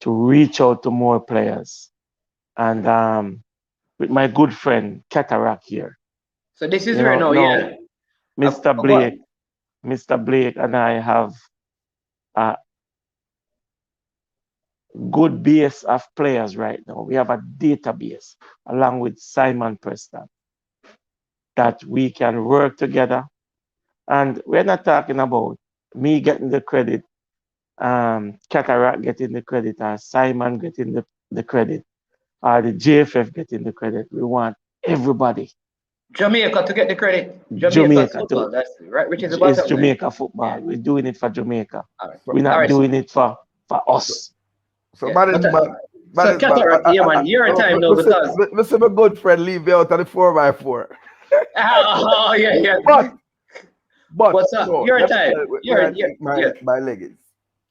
to reach out to more players. And with my good friend Katatrock here, So this is where now, now yeah. Mr. What? Blake, Mr. Blake and I have a good base of players right now. We have a database along with Simon Preston that we can work together. And we're not talking about me getting the credit, Katatrock getting the credit, or Simon getting the credit, or the JFF getting the credit. We want everybody. Jamaica to get the credit. Jamaica's Jamaica to football, that's right, which is the it's bottom line. Jamaica Yeah. football. We're doing it for Jamaica. All right. So, We're All not right. So, doing it for so, us. so yeah. So management. Cataract, yeah, man, you're time now because Listen, my good friend leave me out of the 4x4. oh yeah, yeah. But What's up? no, Your let me time. tell you where You're I yeah, think yeah. my leg is.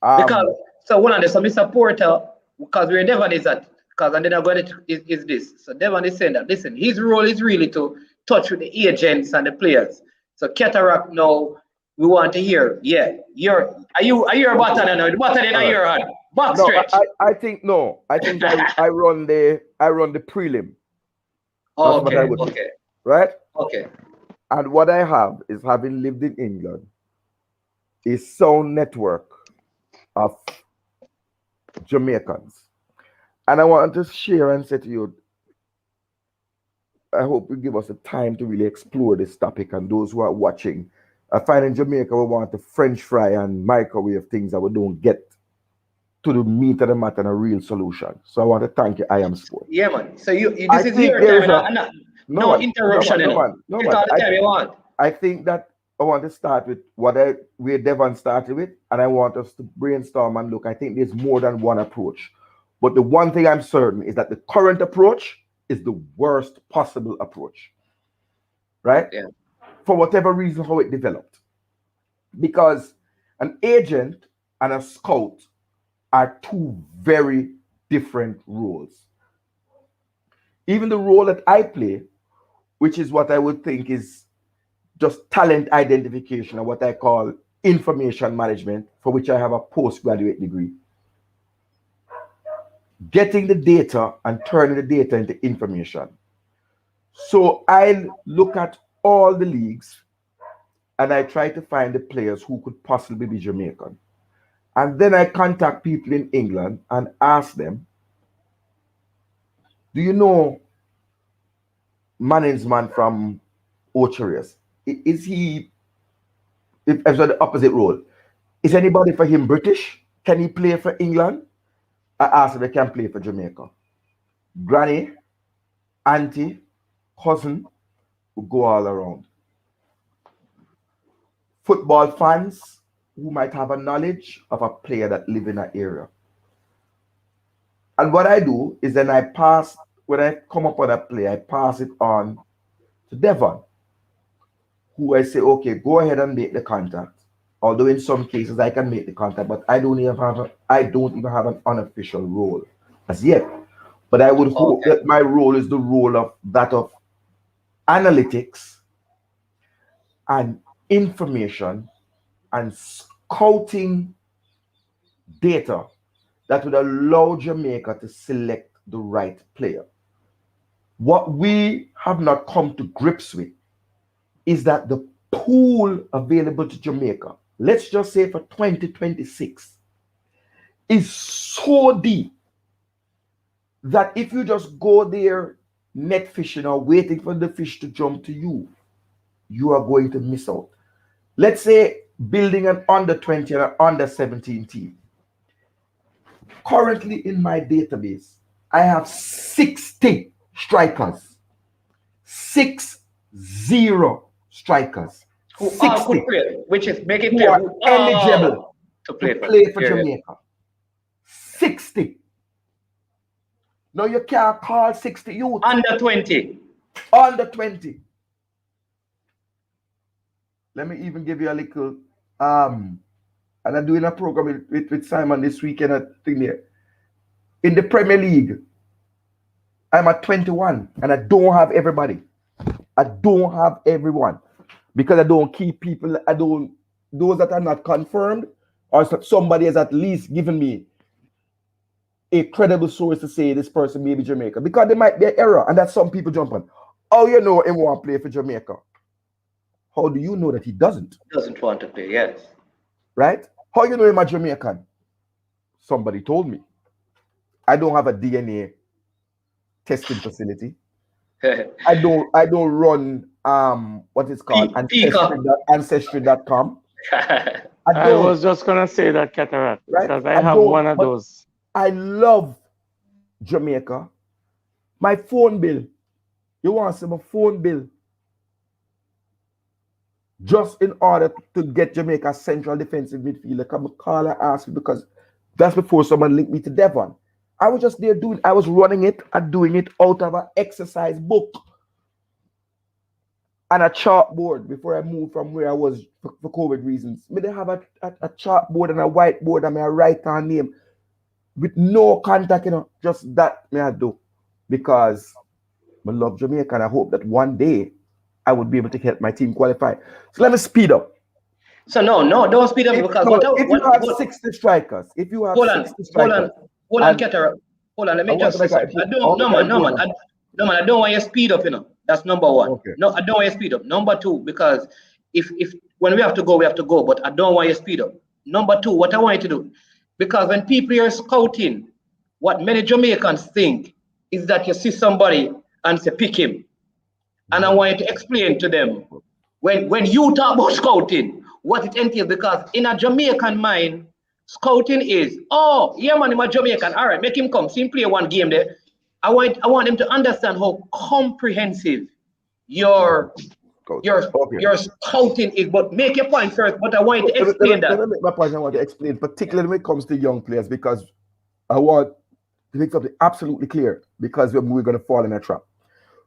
Because so one of the so Mr. Porter, because where Devon is at, because and then I'm going to is this. So Devon is saying that listen, his role is really to touch with the agents and the players. So Cataract now we want to hear, yeah, are you a Okay, button now? The button in all right. your hand. Box No, stretch. I think no. I think I run the prelim. That's what I Okay, would do. okay, Right? okay. And what I have is, having lived in England, a sound network of Jamaicans. And I want to share and say to you, I hope you give us the time to really explore this topic. And those who are watching, I find in Jamaica we want to French fry and microwave things that we don't get to the meat of the matter and a real solution. So I want to thank you, I Am Sport. Yeah, man. So I this is think your there time, is a and no no man, no interruption, man, no man, no Take man. all the time you want. I think that I want to start with where Devon started with, and I want us to brainstorm and look. I think there's more than one approach. But the one thing I'm certain is that the current approach is the worst possible approach. Right? Yeah. For whatever reason, how it developed. Because an agent and a scout are two very different roles. Even the role that I play, which is what I would think is just talent identification, or what I call information management, for which I have a postgraduate degree. Getting the data and turning the data into information. So I look at all the leagues and I try to find the players who could possibly be Jamaican. And then I contact people in England and ask them, do you know Manning's man from Ocherius? Is he, if the opposite role, is anybody for him British? Can he play for England? I asked if they can play for Jamaica. Granny, auntie, cousin will go all around. Football fans who might have a knowledge of a player that live in that area. And what I do is then when I come up with a play, I pass it on to Devon, who I say, okay, go ahead and make the contact. Although in some cases I can make the contact, but I don't even have an unofficial role as yet. But I would hope Okay. that my role is the role of that of analytics and information and scouting data that would allow Jamaica to select the right player. What we have not come to grips with is that the pool available to Jamaica, let's just say for 2026, is so deep that if you just go there net fishing or waiting for the fish to jump to you, you are going to miss out. Let's say building an under 20 and an under 17 team. Currently in my database, I have 60 strikers. 60 strikers. Who 60 all could play, which is making who player are who eligible to to play play for period. Jamaica. 60. Now you can't call 60 youth. Under 20. Under 20. Let me even give you a little and I'm doing a program with Simon this weekend at thing there. In the Premier League, I'm at 21 and I don't have everybody. I don't have everyone because I don't keep people. Those that are not confirmed, or somebody has at least given me a credible source to say this person may be Jamaica, because there might be an error and that's some people jump on. Oh, you know him want to play for Jamaica. How do you know that he doesn't? Doesn't want to play, yes. Right? How you know him a Jamaican? Somebody told me. I don't have a DNA testing facility. I don't run what is called ancestry.com. I was just gonna say that, Katatrock, right? because I have one of those. I love Jamaica. My phone bill. You want to see my phone bill? Just in order to get Jamaica's central defensive midfielder, come call and ask me, because that's before someone linked me to Devon. I was just there I was running it and doing it out of an exercise book and a chalkboard before I moved from where I was for COVID reasons. Me they have a chalkboard and a whiteboard and I write our name with no contact, just that me I do, because I love Jamaica and I hope that one day I would be able to help my team qualify. So let me speed up. So no, don't speed up If, because no, if you have what 60 strikers, hold on, hold on, and Katatrock. Hold on, let I me want just to say make a, something. I I don't, want to no make a man, no man, important. no man. I don't want you to speed up. That's number one. Okay. No, I don't want you to speed up. Number two, because if when we have to go, we have to go. But I don't want you to speed up. Number two, what I want you to do, because when people are scouting, what many Jamaicans think is that you see somebody and say pick him, and I want you to explain to them when you talk about scouting, what it entails, because in a Jamaican mind, scouting is, oh, yeah, man, I'm a Jamaican. All right, make him come. See him play one game there. I want them to understand how comprehensive your Coach. your Okay. your scouting is. But make your point first. But I want So you to explain let that. me make my point. I want to explain, particularly when it comes to young players, because I want to make something absolutely clear, because we're going to fall in a trap.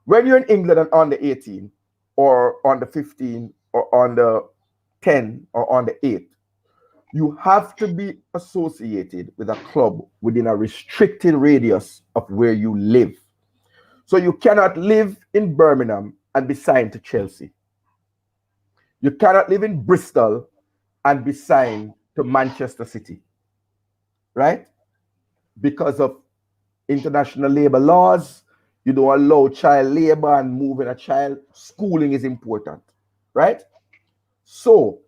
When you're in England and on the 18 or on the 15 or on the 10 or on the 8, you have to be associated with a club within a restricted radius of where you live. So you cannot live in Birmingham and be signed to Chelsea. You cannot live in Bristol and be signed to Manchester City, right? Because of international labor laws, you don't allow child labor and moving a child. Schooling is important, right? So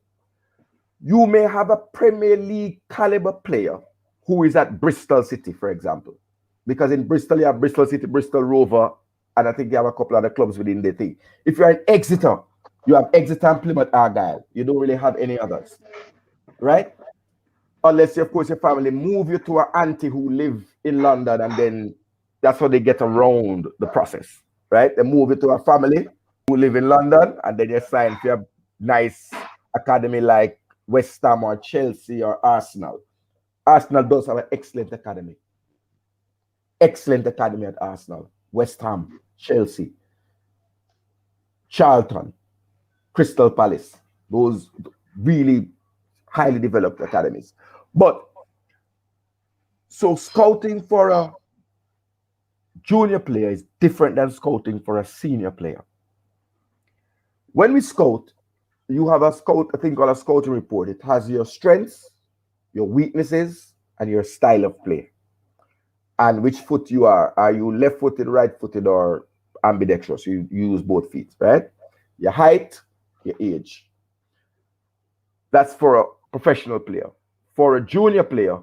you may have a Premier League caliber player who is at Bristol City, for example. Because in Bristol, you have Bristol City, Bristol Rover, and I think you have a couple other clubs within the thing. If you're in Exeter, you have Exeter and Plymouth Argyle. You don't really have any others, right? Unless, of course, your family move you to an auntie who live in London, and then that's how they get around the process, right? They move you to a family who live in London, and then you sign for a nice academy like West Ham or Chelsea or Arsenal. Arsenal does have an excellent academy. Excellent academy at Arsenal. West Ham, Chelsea, Charlton, Crystal Palace. Those really highly developed academies. But so scouting for a junior player is different than scouting for a senior player. When we scout, you have a thing called a scouting report. It has your strengths, your weaknesses, and your style of play. And which foot you are. Are you left-footed, right-footed, or ambidextrous? You use both feet, right? Your height, your age. That's for a professional player. For a junior player,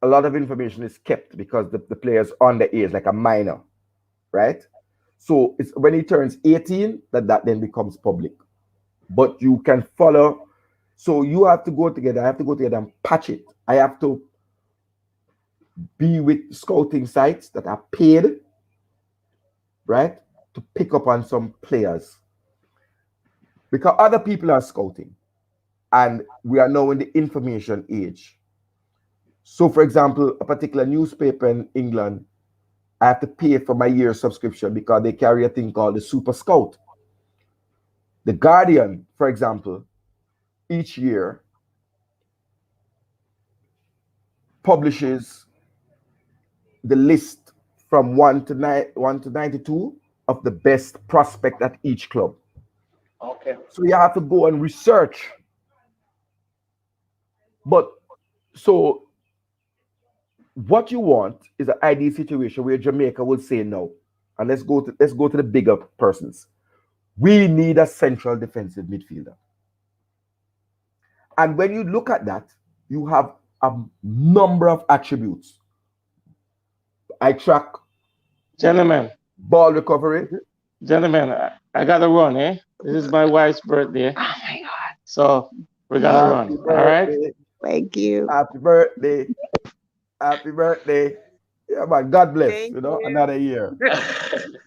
a lot of information is kept because the player's on the age, like a minor, right? So it's when he turns 18 that then becomes public. But you can follow. So you have to go together. I have to go together and patch it. I have to be with scouting sites that are paid, right, to pick up on some players. Because other people are scouting. And we are now in the information age. So, for example, a particular newspaper in England, I have to pay for my year subscription because they carry a thing called the Super Scout. The Guardian, for example, each year publishes the list from 1 to 92 of the best prospect at each club. Okay. So you have to go and research. But so what you want is an ideal situation where Jamaica will say no. And let's go to the bigger persons. We need a central defensive midfielder. And when you look at that, you have a number of attributes. I track Gentlemen, ball recovery. gentlemen, I gotta run, eh? This is my wife's birthday. Oh my God. So we gotta Happy run. All right. birthday. Thank you. Happy birthday. Happy birthday. Yeah, man. God bless. Thank You know, you. another year.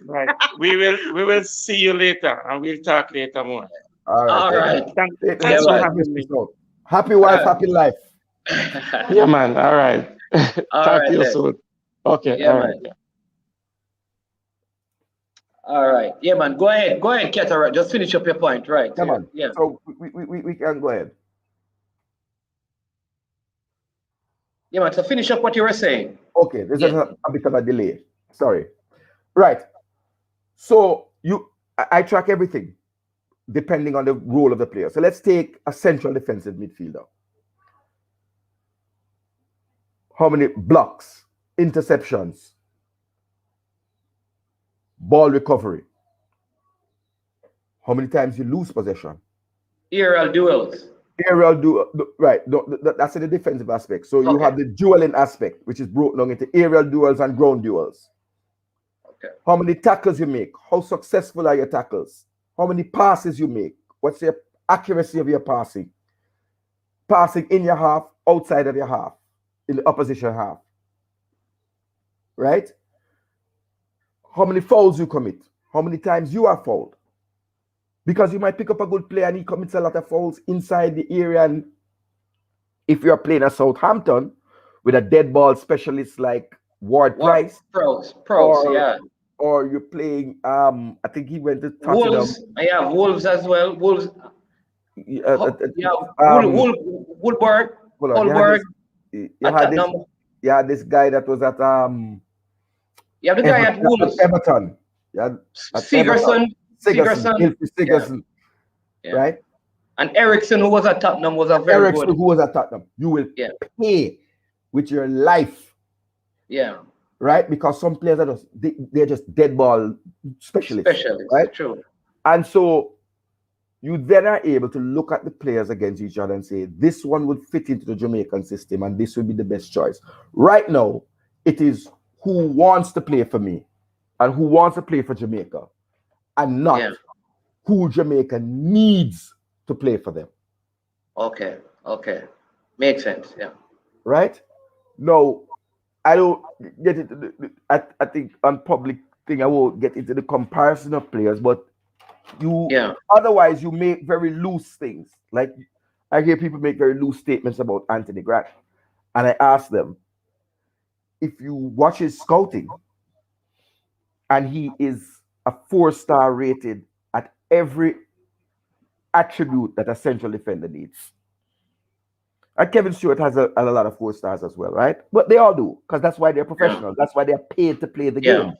Right. We will see you later and we'll talk later more. All right. All right. Thanks Yeah, Thanks for man. having me. Happy wife, happy life. Yeah, man. All right. All Talk right to you then. soon. Okay. Yeah, All man. right. All right. Yeah, man. Go ahead, Katatrock. Just finish up your point, right? Come on. Yeah. So we can go ahead. Yeah, man. So finish up what you were saying. Okay, there's Yeah. a bit of a delay. Sorry. Right. So I track everything. depending on the role of the player. So let's take a central defensive midfielder. How many blocks, interceptions, ball recovery? How many times you lose possession? Aerial duels. Aerial right. That's in the defensive aspect. So you have the dueling aspect, which is broken down into aerial duels and ground duels. Okay. How many tackles you make? How successful are your tackles? How many passes you make? What's the accuracy of your passing? Passing in your half, outside of your half, in the opposition half. Right? How many fouls you commit? How many times you are fouled? Because you might pick up a good player and he commits a lot of fouls inside the area. And if you're playing at Southampton with a dead ball specialist like Ward Price, pros, yeah. Or you're playing, I think he went to Tottenham. Wolves, yeah, Wolves as well. Wolves. Woodward. You had this guy that was at you have the guy at Wolves. Everton. Sigerson. Yeah. Right? And Ericsson, who was at Tottenham, was a very good. Who was at Tottenham. You will pay with your life. Yeah. Right? Because some players are just they're just dead ball specialists. Right? True. And so you then are able to look at the players against each other and say, this one would fit into the Jamaican system and this would be the best choice. Right now, it is who wants to play for me and who wants to play for Jamaica and not who Jamaica needs to play for them. Okay. Makes sense, yeah. Right? No, I don't get into I think on public thing, I won't get into the comparison of players, but otherwise you make very loose things. Like I hear people make very loose statements about Anthony Grant. And I ask them, if you watch his scouting and he is a 4-star rated at every attribute that a central defender needs. And Kevin Stewart has a lot of 4 stars as well, right? But they all do, because that's why they're professional. That's why they're paid to play the game.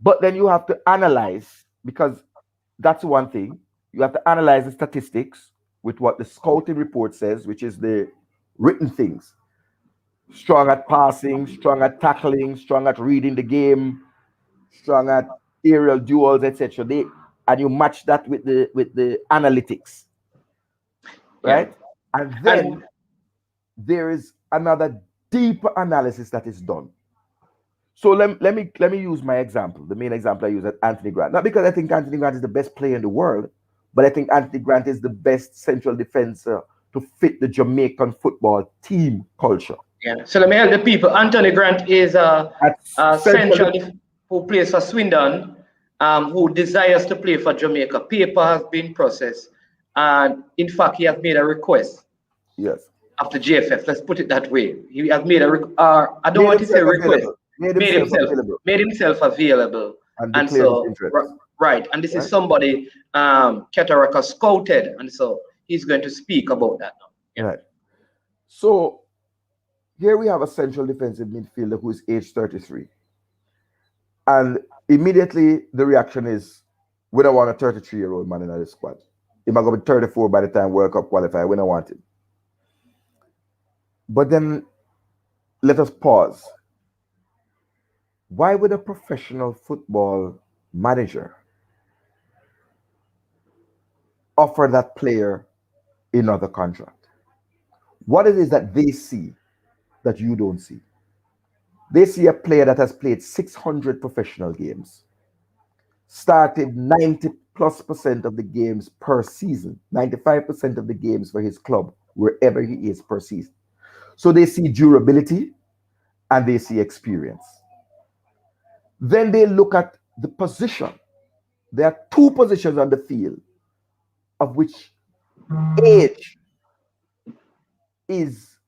But then you have to analyze, because that's one thing. You have to analyze the statistics with what the scouting report says, which is the written things. Strong at passing, strong at tackling, strong at reading the game, strong at aerial duels, etc. And you match that with the analytics, right? And then there is another deeper analysis that is done. So let me use my example, the main example I use at Anthony Grant. Not because I think Anthony Grant is the best player in the world, but I think Anthony Grant is the best central defender to fit the Jamaican football team culture. Yeah. So let me help the people. Anthony Grant is a central who plays for Swindon, who desires to play for Jamaica. Paper has been processed, and in fact, he has made a request. Yes. After GFF, let's put it that way. He has made I don't want to say request. Made himself available. And so, right. And this is somebody Katatrock has scouted, and so he's going to speak about that now. Yeah. Right. So here we have a central defensive midfielder who is age 33. And immediately the reaction is, we don't want a 33-year-old man in our squad. He might go be 34 by the time World Cup qualify. We don't want him. But then let us pause. Why would a professional football manager offer that player another contract? What it is that they see that you don't see? They see a player that has played 600 professional games, started 90+% of the games per season, 95% of the games for his club, wherever he is per season. So they see durability and they see experience. Then they look at the position. There are 2 positions on the field of which age is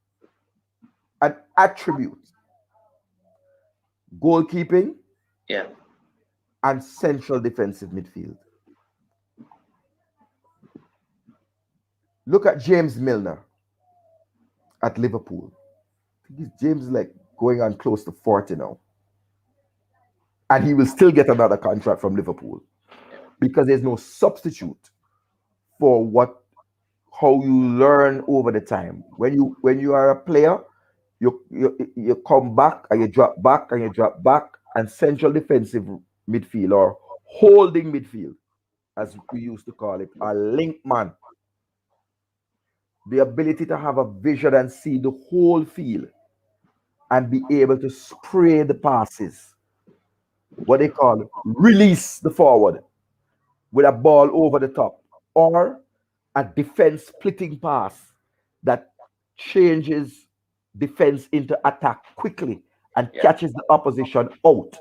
an attribute. Goalkeeping and central defensive midfield. Look at James Milner at Liverpool. I think James is like going on close to 40 now. And he will still get another contract from Liverpool. because there's no substitute for how you learn over the time. When you are a player, you come back and you drop back and you drop back, and central defensive midfield or holding midfield, as we used to call it, a link man. The ability to have a vision and see the whole field and be able to spray the passes, what they call release the forward with a ball over the top, or a defense splitting pass that changes defense into attack quickly and catches the opposition out.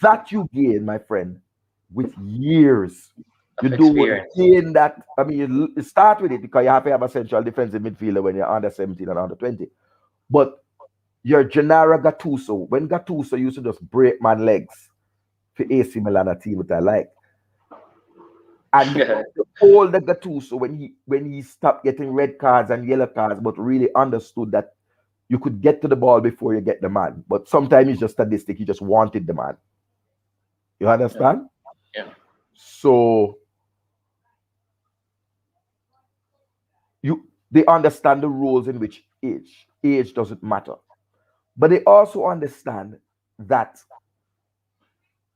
That you gain, my friend, with years. You do gain that. I mean, you start with it because you have to have a central defensive midfielder when you're under 17 and under 20. But your Gennaro Gattuso, when Gattuso used to just break man legs for AC Milan, a team that I like. And the older Gattuso, when he stopped getting red cards and yellow cards, but really understood that you could get to the ball before you get the man. But sometimes it's just statistic. He just wanted the man. You understand? Yeah. So they understand the rules in which age doesn't matter. But they also understand that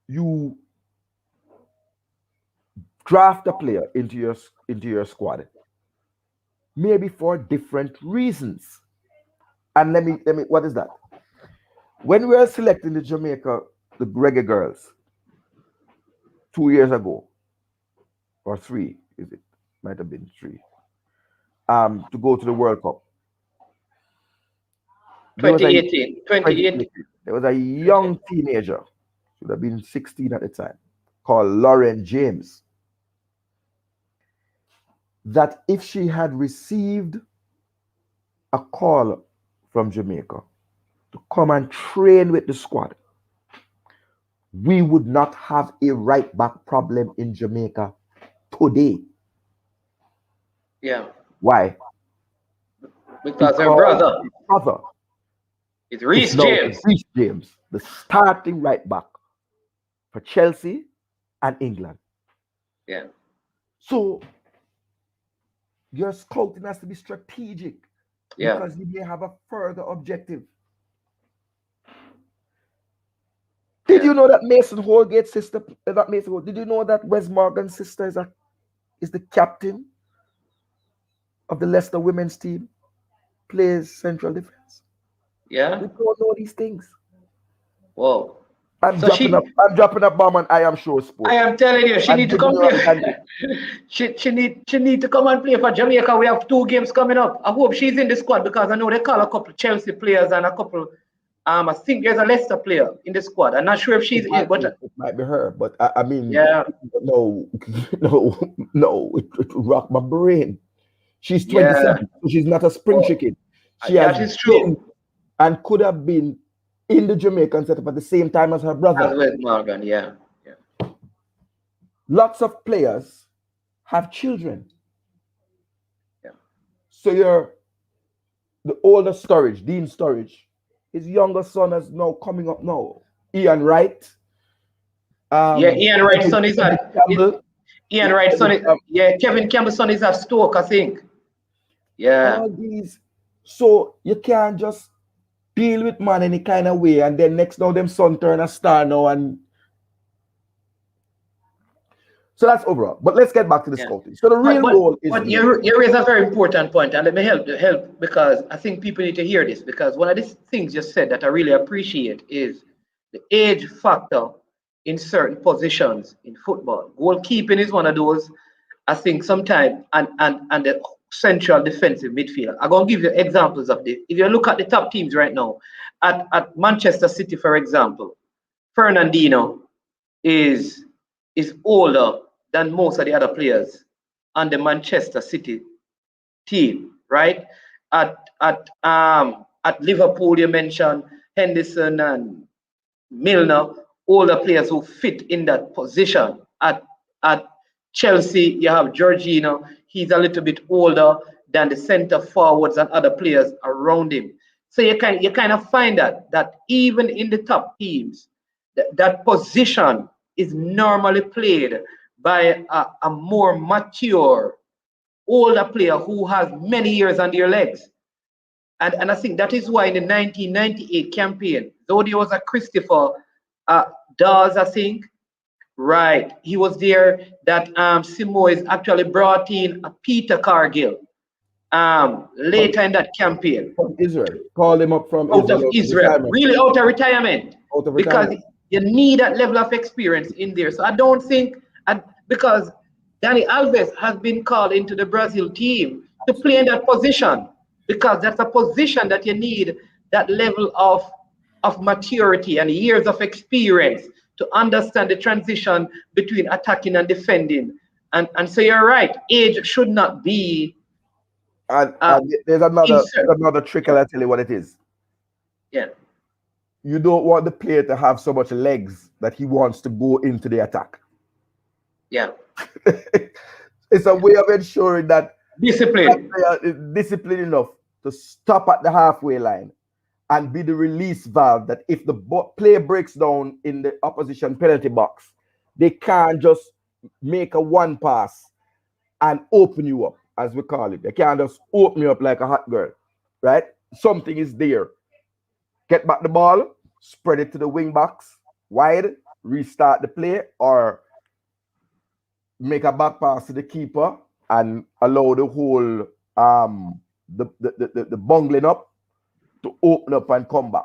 you draft a player into your squad, maybe for different reasons. And let me what is that? When we were selecting the Reggae girls 2 years ago, or 3, is it? Might have been 3. To go to the World Cup. 2018. There was a young teenager, should have been 16 at the time, called Lauren James. That if she had received a call from Jamaica to come and train with the squad, we would not have a right back problem in Jamaica today. Yeah. Why? Because her brother is Reece James, the starting right back for Chelsea and England. Yeah. So your scouting has to be strategic, because you may have a further objective. Did you know that Mason Holgate's sister, did you know that Wes Morgan's sister is the captain of the Leicester women's team, plays central defense? Yeah. We don't know these things. Whoa. I'm dropping a bomb on I Am Sure Sport. I am telling you, she need to come play. she need to come and play for Jamaica. We have 2 games coming up. I hope she's in the squad, because I know they call a couple Chelsea players and a couple. I think there's a Leicester player in the squad. I'm not sure if she's in, but it might be her. But I mean, yeah, no, it rocked my brain. She's 27. So she's not a spring chicken. She is true, and could have been in the Jamaican setup at the same time as her brother. As Wes Morgan, yeah. Lots of players have children. Yeah. So the older Dean Sturridge, his younger son is now coming up now. Ian Wright. Ian Wright's son is at Ian Wright's son is Kevin Campbell's son is at Stoke, I think. Yeah. All these, so you can't just deal with man any kind of way, and then next now them son turn a star now, and so that's overall. But let's get back to the scouting. So the real role is. But you raise a very important point, and let me help because I think people need to hear this, because one of the things you said that I really appreciate is the age factor in certain positions in football. Goalkeeping is one of those. I think sometimes, and the central defensive midfielder. I'm going to give you examples of this. If you look at the top teams right now, at Manchester City, for example, Fernandinho is older than most of the other players on the Manchester City team, right? At Liverpool, you mentioned Henderson and Milner, older players who fit in that position. At Chelsea, you have Jorginho. He's a little bit older than the center forwards and other players around him. So you kind of find that even in the top teams, that position is normally played by a more mature, older player who has many years on their legs. And I think that is why in the 1998 campaign, though there was a Christopher uh, Dawes, I think, right, he was there, that Simoes actually brought in a Peter Cargill From, later in that campaign from Israel. Call him up from out of Israel Israel, retirement. really out of retirement, Out of because retirement. you need that level of experience in there. So I don't think, because Danny Alves has been called into the Brazil team to play in that position, because that's a position that you need that level of maturity and years of experience to understand the transition between attacking and defending. And so you're right, age should not be And there's insert. another trick, and I tell you what it is. Yeah, You don't want the player to have so much legs that he wants to go into the attack. yeah. It's a way of ensuring that Discipline. player is disciplined enough to stop at the halfway line and be the release valve that if the play breaks down in the opposition penalty box, they can't just make a one pass and open you up, as we call it. They can't just open you up like a hot girl, right? Something is there. Get back the ball, spread it to the wing backs, wide, restart the play, or make a back pass to the keeper and allow the whole the bungling up to open up and come back.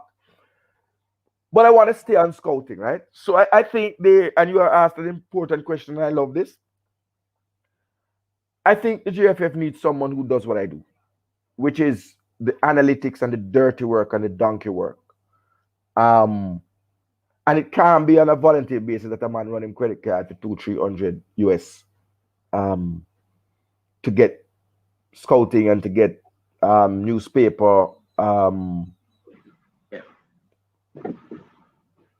But I want to stay on scouting, right? So I think and you are asked an important question, and I love this. I think the GFF needs someone who does what I do, which is the analytics and the dirty work and the donkey work. And it can't be on a volunteer basis that a man running credit card for 200-300 US to get scouting and to get newspaper Yeah.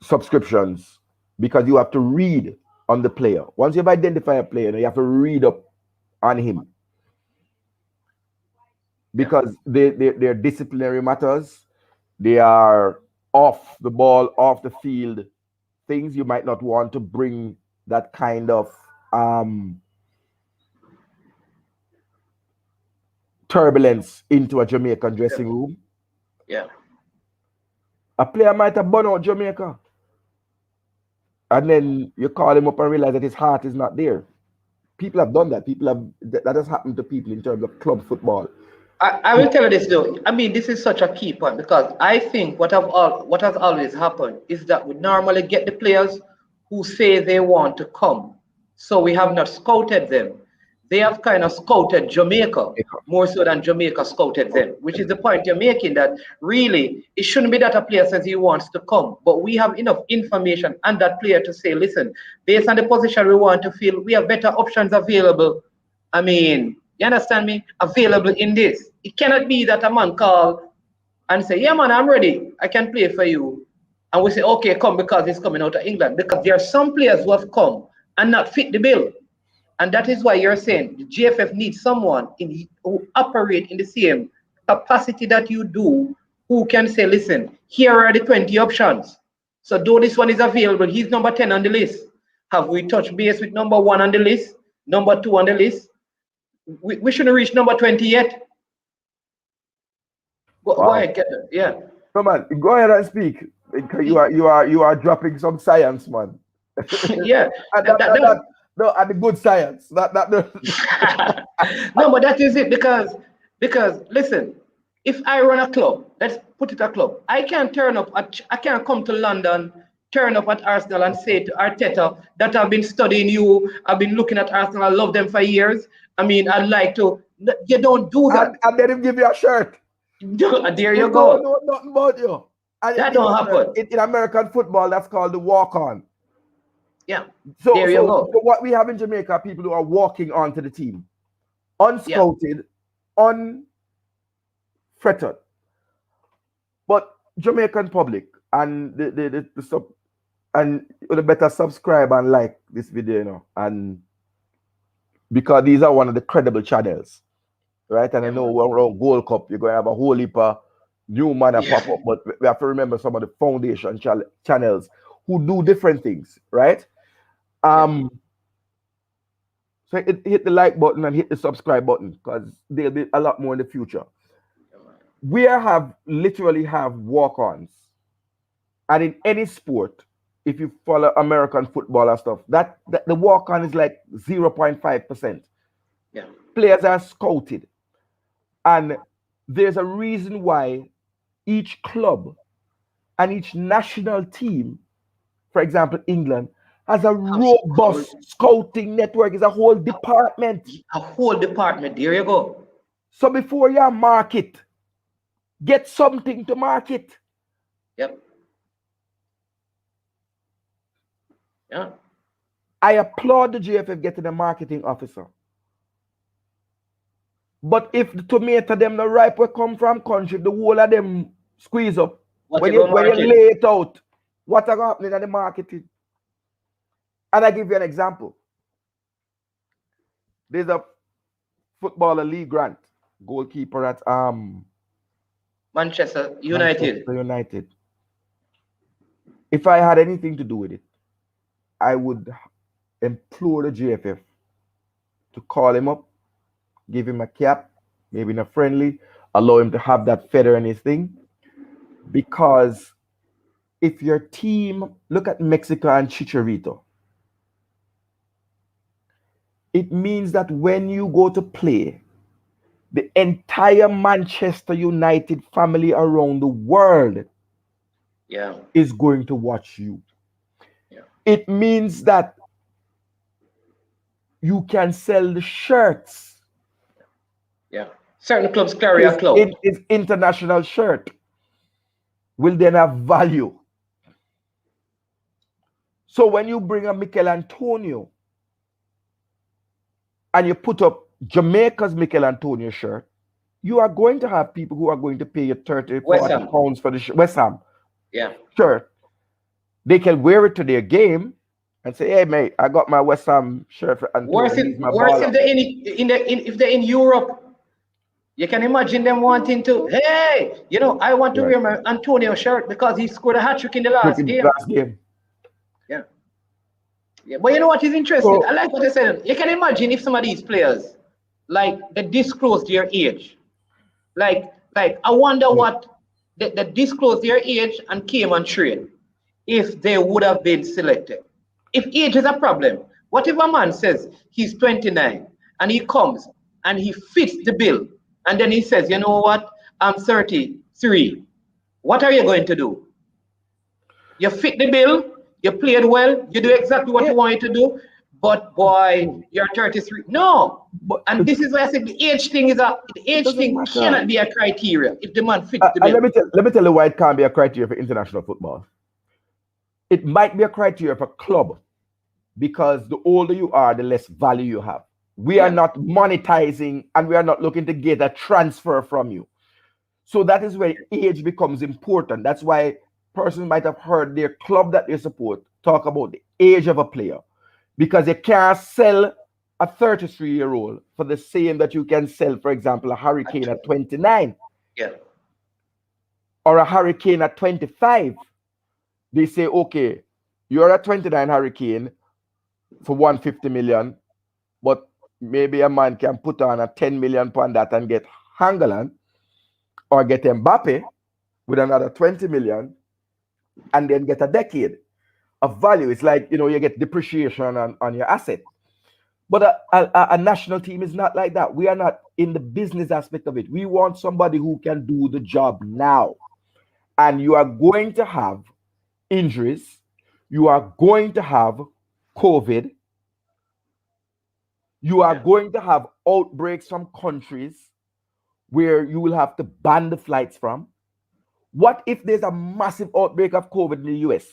subscriptions, because you have to read on the player. Once you've identified a player, you have to read up on him, because they're disciplinary matters. They are off the ball, off the field things. You might not want to bring that kind of turbulence into a Jamaican dressing room. Yeah. A player might have burned out Jamaica, and then you call him up and realize that his heart is not there. People have done that. That has happened to people in terms of club football. I will tell you this though. I mean, this is such a key point, because I think what has always happened is that we normally get the players who say they want to come. So we have not scouted them. They have kind of scouted Jamaica more so than Jamaica scouted them, which is the point you're making, that really it shouldn't be that a player says he wants to come, but we have enough information and that player to say, listen, based on the position we want to fill, we have better options available. I mean, you understand me? Available in this. It cannot be that a man call and say, yeah, man, I'm ready. I can play for you. And we say, okay, come, because he's coming out of England. Because there are some players who have come and not fit the bill. And that is why you're saying the GFF needs someone who operate in the same capacity that you do, who can say, listen, here are the 20 options. So though this one is available, he's number 10 on the list. Have we touched base with number 1 on the list, number 2 on the list? We shouldn't reach number 20 yet. Go ahead, yeah. Come on, go ahead and speak. You are dropping some science, man. Yeah. and the good science. No, but that is it, because listen, if I run a club, let's put it a club, I can't come to London, turn up at Arsenal and say to Arteta that I've been studying you, I've been looking at Arsenal, I love them for years. I mean, I'd like to. You don't do that. And let him give you a shirt. There you go. Don't know nothing about you. And that don't happen. In American football, that's called the walk-on. Yeah. So what we have in Jamaica are people who are walking onto the team, unscouted, unfettered. But Jamaican public and the better subscribe and like this video, and because these are one of the credible channels, right? And I know around Gold Cup you're going to have a whole heap of new man pop up, but we have to remember some of the foundation channels who do different things, right? So hit the like button and hit the subscribe button because there'll be a lot more in the future. We literally have walk-ons, and in any sport, if you follow American football and stuff, that the walk-on is like 0.5%. Yeah. Players are scouted, and there's a reason why each club and each national team, for example, England, has a robust scouting network. It's a whole department. A whole department. There you go. So before you market, get something to market. Yep. Yeah. I applaud the GFF getting a marketing officer. But if the tomato them the ripe will come from country, the whole of them squeeze up. When you lay it out, what are happening at the marketing? And I give you an example. There's a footballer, Lee Grant, goalkeeper at Manchester United. Manchester United. If I had anything to do with it, I would implore the GFF to call him up, give him a cap, maybe in a friendly, allow him to have that feather in his thing. Because if your team, look at Mexico and Chicharito, it means that when you go to play, the entire Manchester United family around the world is going to watch you. Yeah. It means that you can sell the shirts. Yeah. Certain clubs carry a clout. His international shirt will then have value. So when you bring a Mikel Antonio and you put up Jamaica's Mikel Antonio shirt, you are going to have people who are going to pay you 30, 40 pounds for the West Ham shirt. They can wear it to their game and say, "Hey, mate, I got my West Ham shirt for Antonio." Worse if they're in Europe. You can imagine them wanting to, hey, I want to wear my Antonio shirt because he scored a hat-trick in the last game. Yeah. Yeah, but you know what is interesting? I like what they said. You can imagine if some of these players, like, they disclose their age. Like I wonder what they disclosed their age and came and trained if they would have been selected. If age is a problem, what if a man says he's 29 and he comes and he fits the bill and then he says, you know what, I'm 33. What are you going to do? You fit the bill, you played well, you do exactly what you wanted to do, but boy, you're 33. No. And this is why I said the age thing cannot be a criteria if the man fits the bill. Let me tell you why it can't be a criteria for international football. It might be a criteria for club because the older you are, the less value you have. We are not monetizing and we are not looking to get a transfer from you. So that is where age becomes important. That's why persons might have heard their club that they support talk about the age of a player, because you can't sell a 33-year-old for the same that you can sell, for example, a Hurricane at 29 or a Hurricane at 25. They say, okay, you're a 29 Hurricane for 150 million, but maybe a man can put on a 10 million on that and get Hangeland or get Mbappe with another 20 million and then get a decade of value. It's like, you get depreciation on your asset. But a national team is not like that. We are not in the business aspect of it. We want somebody who can do the job now. And you are going to have injuries. You are going to have COVID. You are going to have outbreaks from countries where you will have to ban the flights from. What if there's a massive outbreak of COVID in the US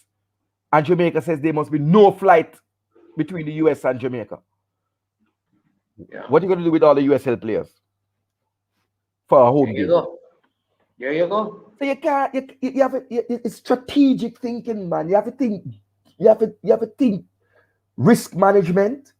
and Jamaica says there must be no flight between the US and Jamaica? Yeah. What are you going to do with all the USL players for a home game? There you go. So you can't. You have it's strategic thinking, man. You have to think. You have to think risk management.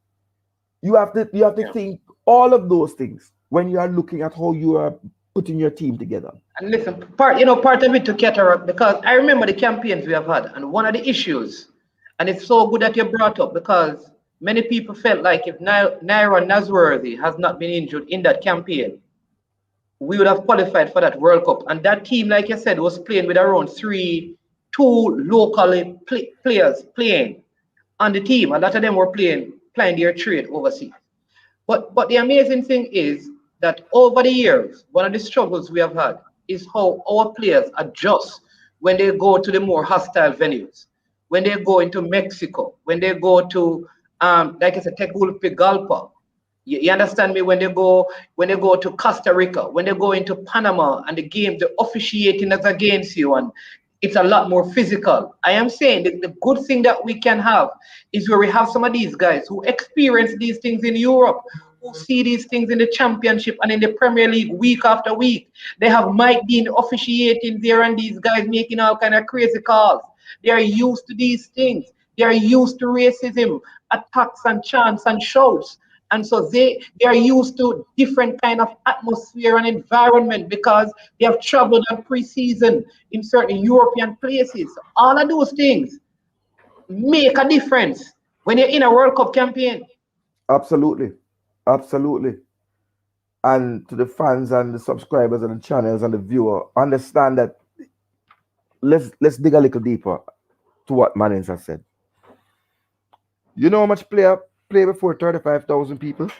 You have to think all of those things when you are looking at how you are putting your team together. And listen, part of it to Katatrock, because I remember the campaigns we have had, and one of the issues, And it's so good that you brought up because many people felt like if Naira Nasworthy has not been injured in that campaign, we would have qualified for that World Cup. And that team, like you said, was playing with around two locally players playing on the team. A lot of them were playing their trade overseas. But the amazing thing is that over the years, one of the struggles we have had is how our players adjust when they go to the more hostile venues, when they go into Mexico, when they go to like I said, Tegucigalpa. You understand me? When they go to Costa Rica, when they go into Panama, and the officiating is against you, and it's a lot more physical. I am saying that the good thing that we can have is where we have some of these guys who experience these things in Europe, who see these things in the championship and in the Premier League week after week. They have Mike Dean officiating there and these guys making all kind of crazy calls. They are used to these things. They are used to racism, attacks and chants and shouts. And so they are used to different kind of atmosphere and environment because they have traveled on pre-season in certain European places. All of those things make a difference when you're in a World Cup campaign. Absolutely. Absolutely. And to the fans and the subscribers and the channels and the viewer, understand that let's dig a little deeper to what Mannings has said. You know how much play before 35,000 people?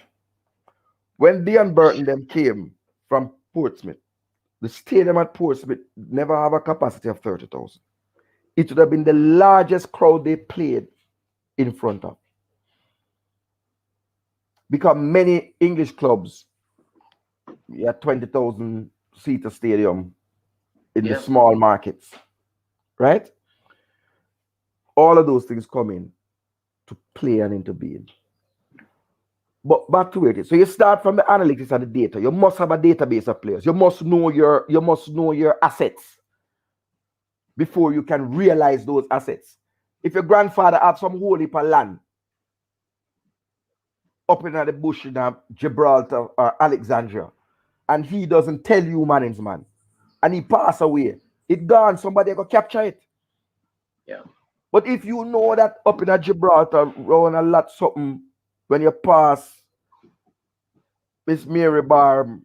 When Deon Burton them came from Portsmouth, the stadium at Portsmouth never have a capacity of 30,000. It would have been the largest crowd they played in front of. Because many English clubs, 20,000 seater stadium in the small markets, right? All of those things come in to play and into being. But back to it. So you start from the analytics and the data. You must have a database of players. You must know your assets before you can realize those assets. If your grandfather had some whole heap of land up in the bush in Gibraltar or Alexandria, and he doesn't tell you, Mannings, man, and he pass away, it gone. Somebody go capture it. Yeah. But if you know that up in a Gibraltar, around a lot something, when you pass Miss Mary Bar,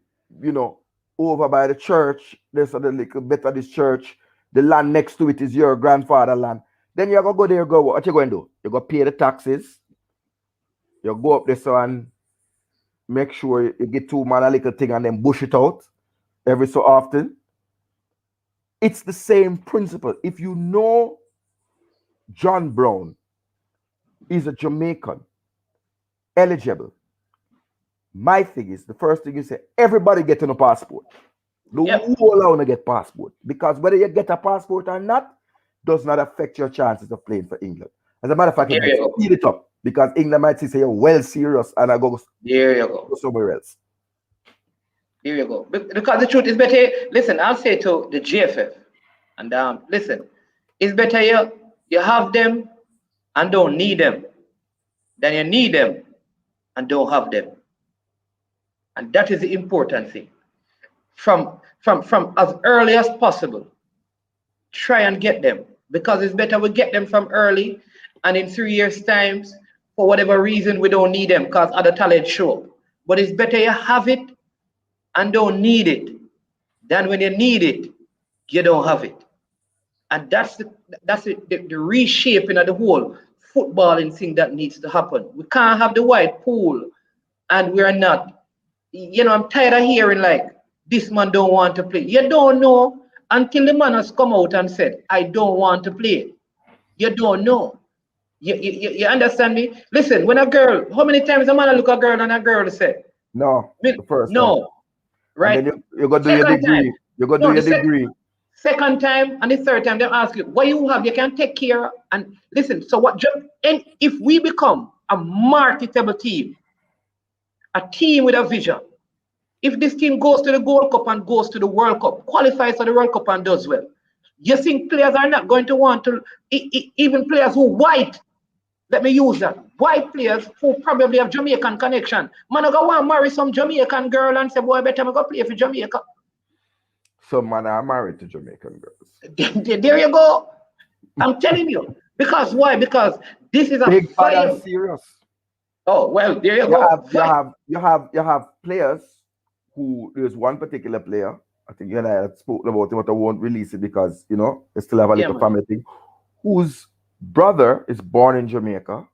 over by the church, there's a little bit of this church, the land next to it is your grandfather land. Then you're going to go there, what you going to do? You're going to pay the taxes. You go up there and make sure you get two man a little thing and then bush it out every so often. It's the same principle. If you know John Brown is a Jamaican, eligible, my thing is, the first thing you say, everybody getting a passport. The whole want to get passport. Because whether you get a passport or not, does not affect your chances of playing for England. As a matter of fact, you might speed it up. Because England might say you're well serious and I go somewhere else. Here you go. Because the truth is better. Listen, I'll say to the GFF, and listen, it's better you have them and don't need them than you need them and don't have them. And that is the important thing. From as early as possible, try and get them, because it's better we get them from early, and in 3 years' time, for whatever reason, we don't need them because other talent show up. But it's better you have it and don't need it than when you need it, you don't have it. And that's the reshaping of the whole footballing thing that needs to happen. We can't have the white pool and we're not. I'm tired of hearing like, this man don't want to play. You don't know until the man has come out and said, I don't want to play. You don't know. You understand me? Listen, when a girl, how many times a man look at a girl and a girl say, no, the first no, time. right? You got to do your degree. You got to do your degree. Second time and the third time, they ask you, what you have, you can take care. And listen, so and if we become a marketable team, a team with a vision, if this team goes to the Gold Cup and goes to the World Cup, qualifies for the World Cup and does well, you think players are not going to want to, even players who white, let me use that, white players who probably have Jamaican connection, man, I go want to marry some Jamaican girl and say, boy, better I go play for Jamaica. Some man are married to Jamaican girls. There you go. I'm telling you. Because why? Because this is a Big bad and fire. serious. Oh well, there you You go. have you Fire. have you have you have players who there's one particular player. I think you and I had spoken about him, but I won't release it because they still have a Yeah, little man. family thing. Whose brother is born in Jamaica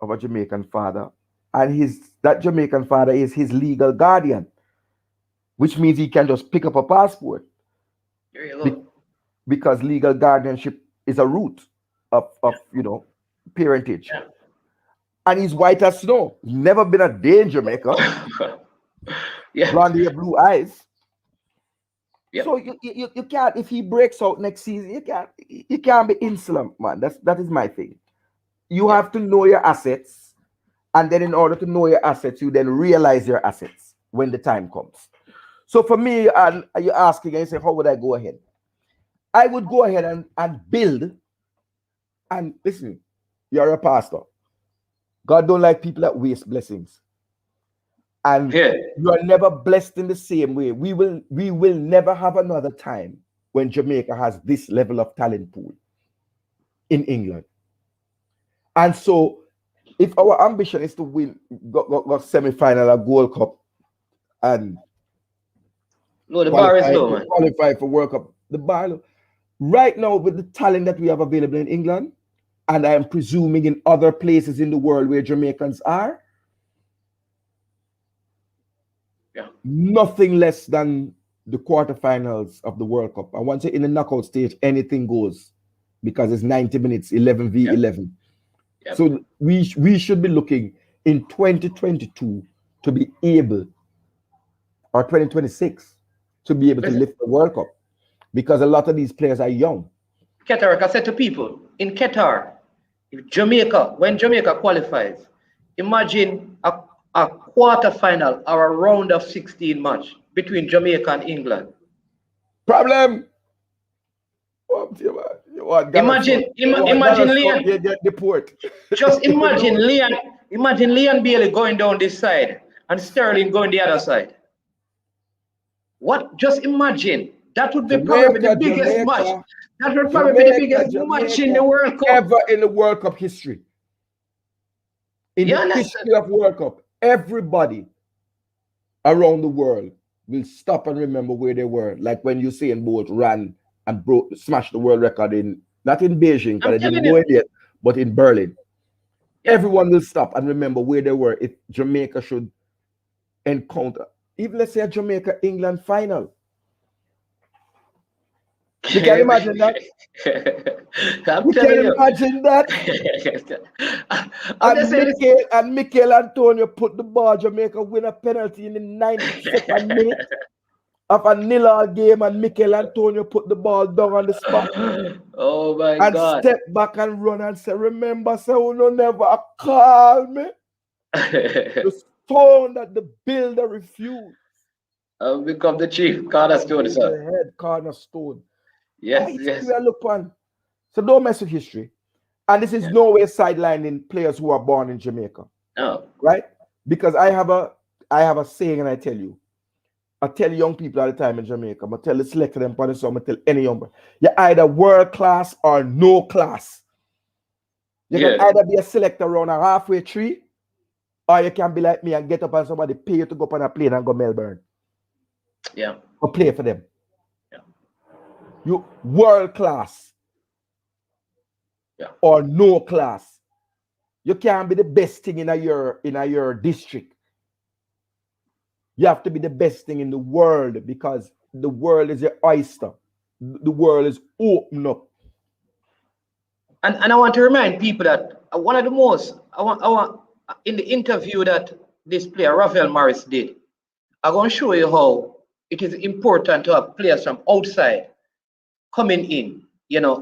of a Jamaican father, and that Jamaican father is his legal guardian, which means he can just pick up a passport There you be- go. because legal guardianship is a root of parentage. Yeah. And he's white as snow. Never been a day in Jamaica. Yeah. Blonde hair, blue eyes. Yep. So you can't, if he breaks out next season, you can't be insular, man. That is my thing. You Yep. have to know your assets, and then in order to know your assets, you then realize your assets when the time comes. So for me, and you're asking, and you say, how would I go ahead? I would go ahead and build. And listen, you're a pastor. God don't like people that waste blessings. And Yeah. you are never blessed in the same way. We will never have another time when Jamaica has this level of talent pool in England. And so if our ambition is to win go semi-final at Gold Cup and No, the bar is qualify low, man. qualify for World Cup, the bar right now with the talent that we have available in England, and I am presuming in other places in the world where Jamaicans are, Yeah. nothing less than the quarterfinals of the World Cup. And once you're in the knockout stage, anything goes because it's 90 minutes, 11 v Yep. 11. Yep. So we should be looking in 2022 to be able, or 2026, to be able to Listen, lift the World Cup because a lot of these players are young. Katatrock, I said to people in Qatar, when Jamaica qualifies, imagine a quarter final or a round of 16 match between Jamaica and England. Problem. You want Imagine, Galatasaray? You want imagine Galatasaray? Leon. You get the port. Just imagine No, Leon. Imagine Leon Bailey going down this side and Sterling going the other side. What? Just imagine. That would be probably the Jamaica, biggest match. Jamaica, That would probably be the Jamaica, biggest match in the Jamaica, World Cup. ever in the World Cup history. In You the understand? history of World Cup, everybody around the world will stop and remember where they were. Like when Usain Bolt ran and smashed the world record not in Beijing, because I'm I didn't telling go you. in yet, but in Berlin. Yeah. Everyone will stop and remember where they were if Jamaica should encounter, even let's say a Jamaica-England final. You can imagine that? I'm You telling can you. imagine that? I'm just saying this. And Mikel Antonio put the ball, Jamaica win a penalty in the 92nd minute of a nil-all game, and Mikel Antonio put the ball down on the spot Oh my and God. step back and run and say, remember, say, you no never call me. The stone that the builder refused. I'll become the chief cornerstone, The sir. head cornerstone. Yes, History yes. I look on. So don't mess with history. And this is Yeah. no way sidelining players who are born in Jamaica, No. right? Because I have a saying, and I tell young people all the time in Jamaica, I tell the selector them on so I tell any young boy, you're either world class or no class. You can Yeah. either be a selector around a halfway tree, or you can be like me and get up and somebody pay you to go up on a plane and go Melbourne Yeah. or play for them. Yeah. You world class. Yeah. Or no class. You can't be the best thing in your district. You have to be the best thing in the world because the world is your oyster. The world is open up. And I want to remind people that one of the most I want in the interview that this player Rafael Morris did, I'm going to show you how it is important to have players from outside coming in,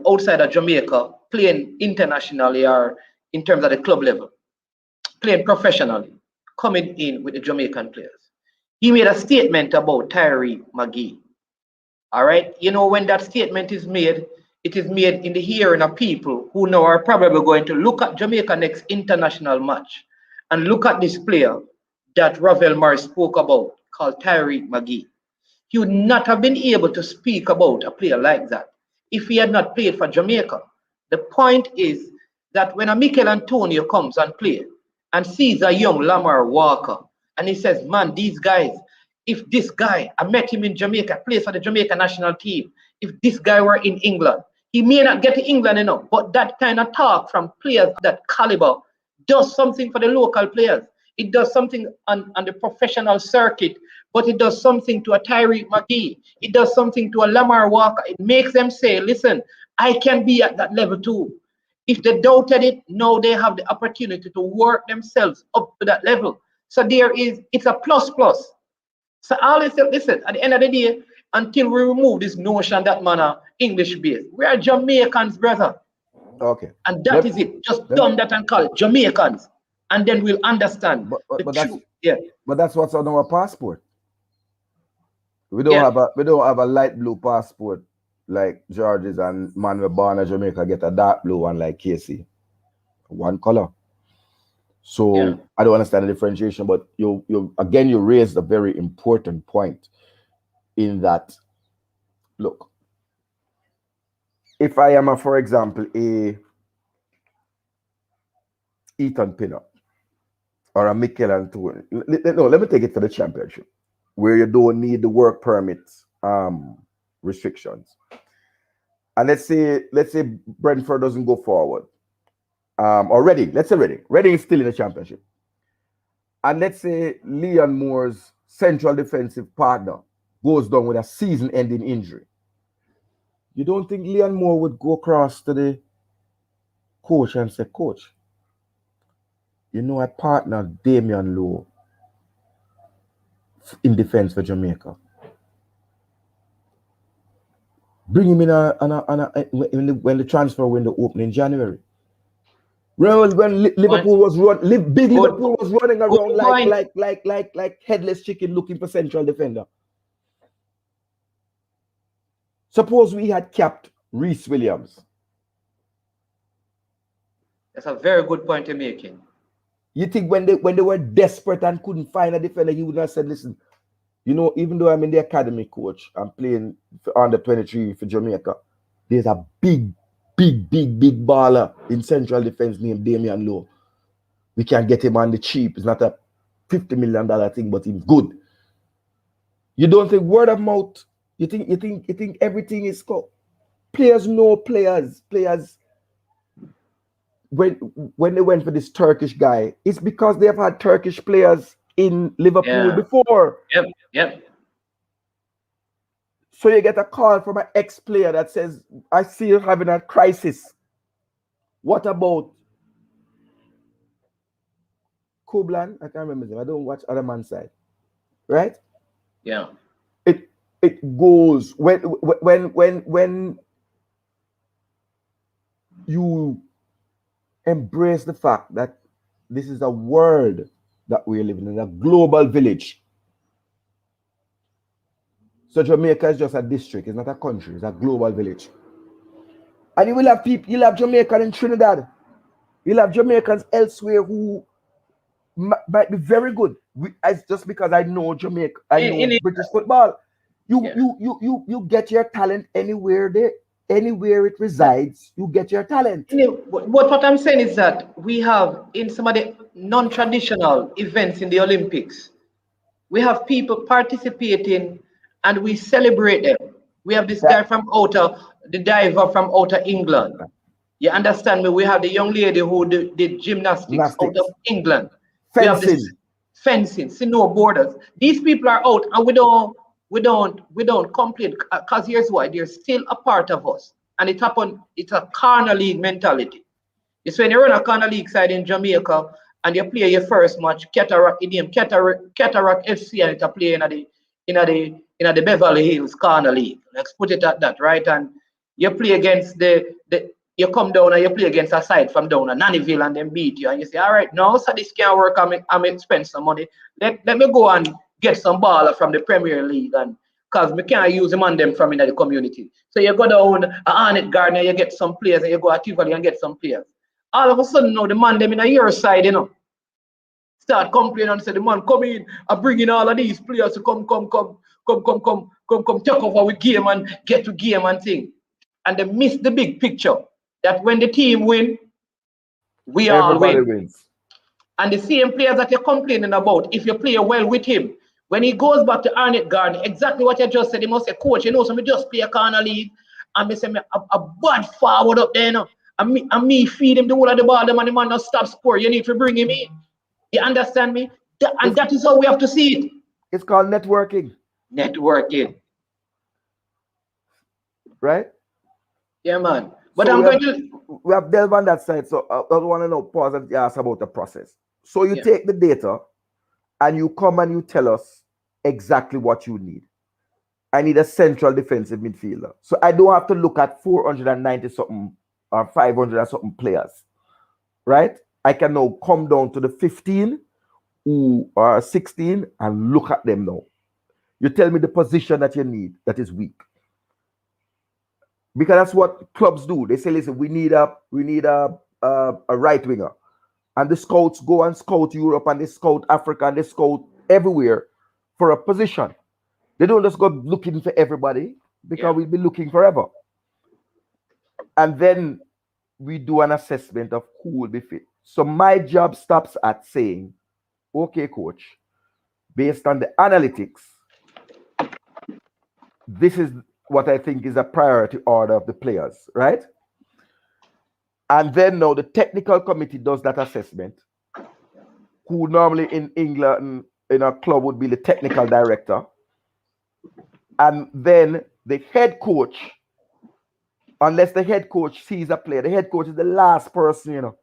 outside of Jamaica, playing internationally or in terms of the club level, playing professionally, coming in with the Jamaican players. He made a statement about Tyree McGee. All right. When that statement is made, it is made in the hearing of people who now are probably going to look at Jamaica next international match and look at this player that Ravel Morris spoke about called Tyree McGee. He would not have been able to speak about a player like that if he had not played for Jamaica. The point is that when a Mikel Antonio comes and play and sees a young Lamar Walker and he says, man, these guys, if this guy, I met him in Jamaica, plays for the Jamaica national team. If this guy were in England, he may not get to England enough, but that kind of talk from players of that caliber does something for the local players. It does something on the professional circuit, but it does something to a Tyreek McGee. It does something to a Lamar Walker. It makes them say, listen, I can be at that level too. If they doubted it, now they have the opportunity to work themselves up to that level. So it's a plus plus. So I always say, listen, at the end of the day, until we remove this notion that man are English based, we are Jamaicans, brother. Okay. And that is it. Just dumb that and call it Jamaicans. And then we'll understand the truth. Yeah. But that's what's on our passport. We don't have a light blue passport like George's, and man we born in Jamaica get a dark blue one like Casey. One color. So I don't understand the differentiation, but you raised a very important point in that, look, if I am for example, a Ethan Pinnock or a Mikel Antonio, let me take it to the championship where you don't need the work permits restrictions. And let's say Brentford doesn't go forward. Or Reading, let's say Reading is still in the championship. And let's say Leon Moore's central defensive partner goes down with a season-ending injury. You don't think Leon Moore would go across to the coach and say, Coach, you know, I partner Damian Lowe in defense for Jamaica. Bring him in when the transfer window opened in January. Remember when Liverpool was Liverpool was running around like headless chicken looking for central defender. Suppose we had capped Reece Williams. That's a very good point you're making. You think when they were desperate and couldn't find a defender, he would have said, listen, you know, even though I'm in the academy coach, I'm playing for under 23 for Jamaica, there's a big baller in central defense named Damian Lowe. We can get him on the cheap. It's not a $50 million thing, but he's good. You don't think word of mouth? You think everything is cool? Players know players. When they went for this Turkish guy, it's because they have had Turkish players in Liverpool before. Yep. So you get a call from an ex-player that says, I see you having a crisis. What about Kublan? I can't remember his name. I don't watch Other Man's Side. Right? Yeah. It goes when you embrace the fact that this is a world that we're living in, a global village. So Jamaica is just a district, it's not a country, it's a global village. And you will have people, you'll have Jamaicans in Trinidad, you'll have Jamaicans elsewhere who might be very good. Just because I know Jamaica, I know British football. You get your talent anywhere it resides, you get your talent. What I'm saying is that we have in some of the non-traditional events in the Olympics, we have people participating and we celebrate them. We have this guy from the diver from outer England. You understand me? We have the young lady who did gymnastics out of England. Fencing. We have this fencing, snowboarders. These people are out and we don't complain, because here's why: they're still a part of us. And it's a corner league mentality. It's when you run a corner league side in Jamaica and you play your first match, Katatrock FC, and it's a play in the Beverly Hills corner league. Let's put it at that, right? And you play against you come down and you play against a side from down at Nannyville and then beat you. And you say, all right, no, so this can't work. I'm spend some money. Let me go and get some baller from the Premier League, and because we can't use them on them from in the community. So you go down Arnett Gardner, you get some players, and you go at Tivoli and get some players. All of a sudden now the man them in your side, start complaining and say, the man come in and bring in all of these players to come take over with game and get to game and thing. And they miss the big picture. that when the team win, we all Everybody win. wins. And the same players that you're complaining about, if you play well with him, when he goes back to Arnett Garden, exactly what you just said, he must say, coach, you know, so me just play a corner league, and me say me a bad forward up there, you know, and me feed him the whole of the ball, the man, not stop score. You need to bring him in. You understand me? And It's, that is how we have to see it. it's called networking, Networking. right? Yeah, man. But So I'm going to. we have delved on that side. So I want to know, pause and ask about the process. So you Yeah. take the data and you come and you tell us exactly what you need. I need a central defensive midfielder. So I don't have to look at 490 something or 500 or something players, right? I can now come down to the 15 who are 16 and look at them now. You tell me the position that you need that is weak. Because that's what clubs do. They say, listen, we need a right winger. And the scouts go and scout Europe and they scout Africa and they scout everywhere for a position. They don't just go looking for everybody because we'll be looking forever. And then we do an assessment of who will be fit. So my job stops at saying, okay, coach, based on the analytics, this is what I think is a priority order of the players, right? And then now the technical committee does that assessment, who normally in England in a club would be the technical director. And then the head coach, unless the head coach sees a player, the head coach is the last person, you know.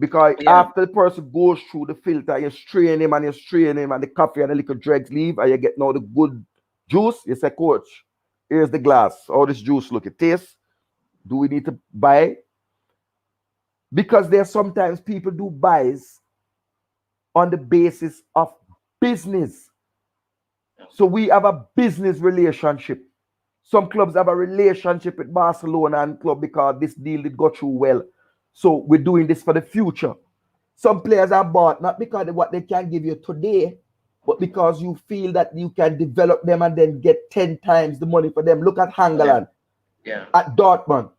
Because after the person goes through the filter, you strain him and the coffee and the little dregs leave, and you get now the good juice. You say, coach, here's the glass. How this juice look? It tastes. Do we need to buy? Because there sometimes people do buys on the basis of business. So we have a business relationship. Some clubs have a relationship with Barcelona and club because this deal did go through well. So we're doing this for the future. Some players are bought not because of what they can give you today, but because you feel that you can develop them and then get 10 times the money for them. Look at Hangeland, at Dortmund.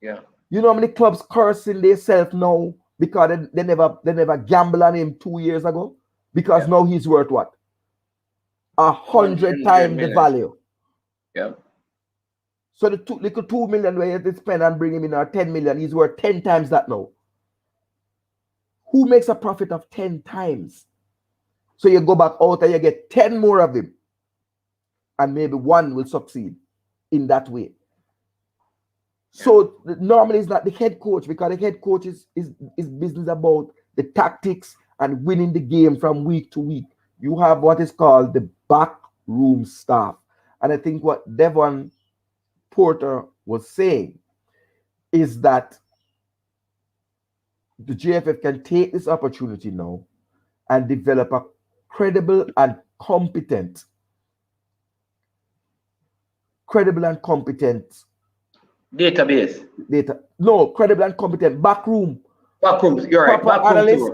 Yeah. You know how many clubs cursing themselves now because they never gambled on him 2 years ago? Because now he's worth what? 100 times the value. Yeah. So the little 2 million where you spend and bring him in or 10 million, he's worth 10 times that now. Who makes a profit of 10 times? So you go back out and you get 10 more of him. And maybe one will succeed in that way. So normally it's not the head coach, because the head coach is business about the tactics and winning the game from week to week. You have what is called the backroom staff. And I think what Devon Porter was saying is that the JFF can take this opportunity now and develop a credible and competent database. No, credible and competent backroom. Backrooms, you're right. Proper analyst,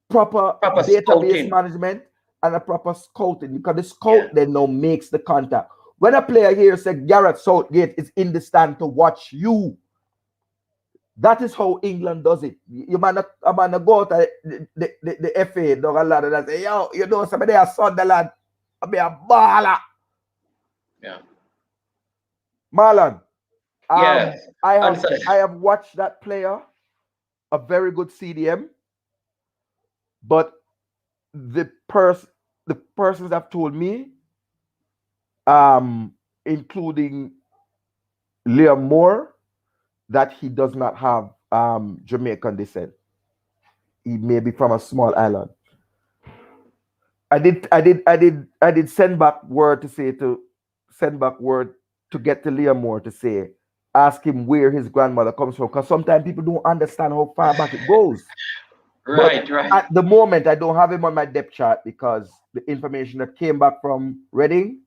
proper database scouting. management, and a proper scouting, because the scout then now makes the contact. When a player here said Gareth Southgate is in the stand to watch you, that is how England does it. You might not go to the FA, dog a lot of that say, yo, you know somebody a Sunderland, I be a baller. Yeah. Marlon, Yes. I have watched that player, a very good CDM, but the persons have told me, including Liam Moore, that he does not have Jamaican descent. He may be from a small island. I did send back word to get to Liam Moore to say, ask him where his grandmother comes from, because sometimes people don't understand how far back it goes. Right. At the moment, I don't have him on my depth chart because the information that came back from Reading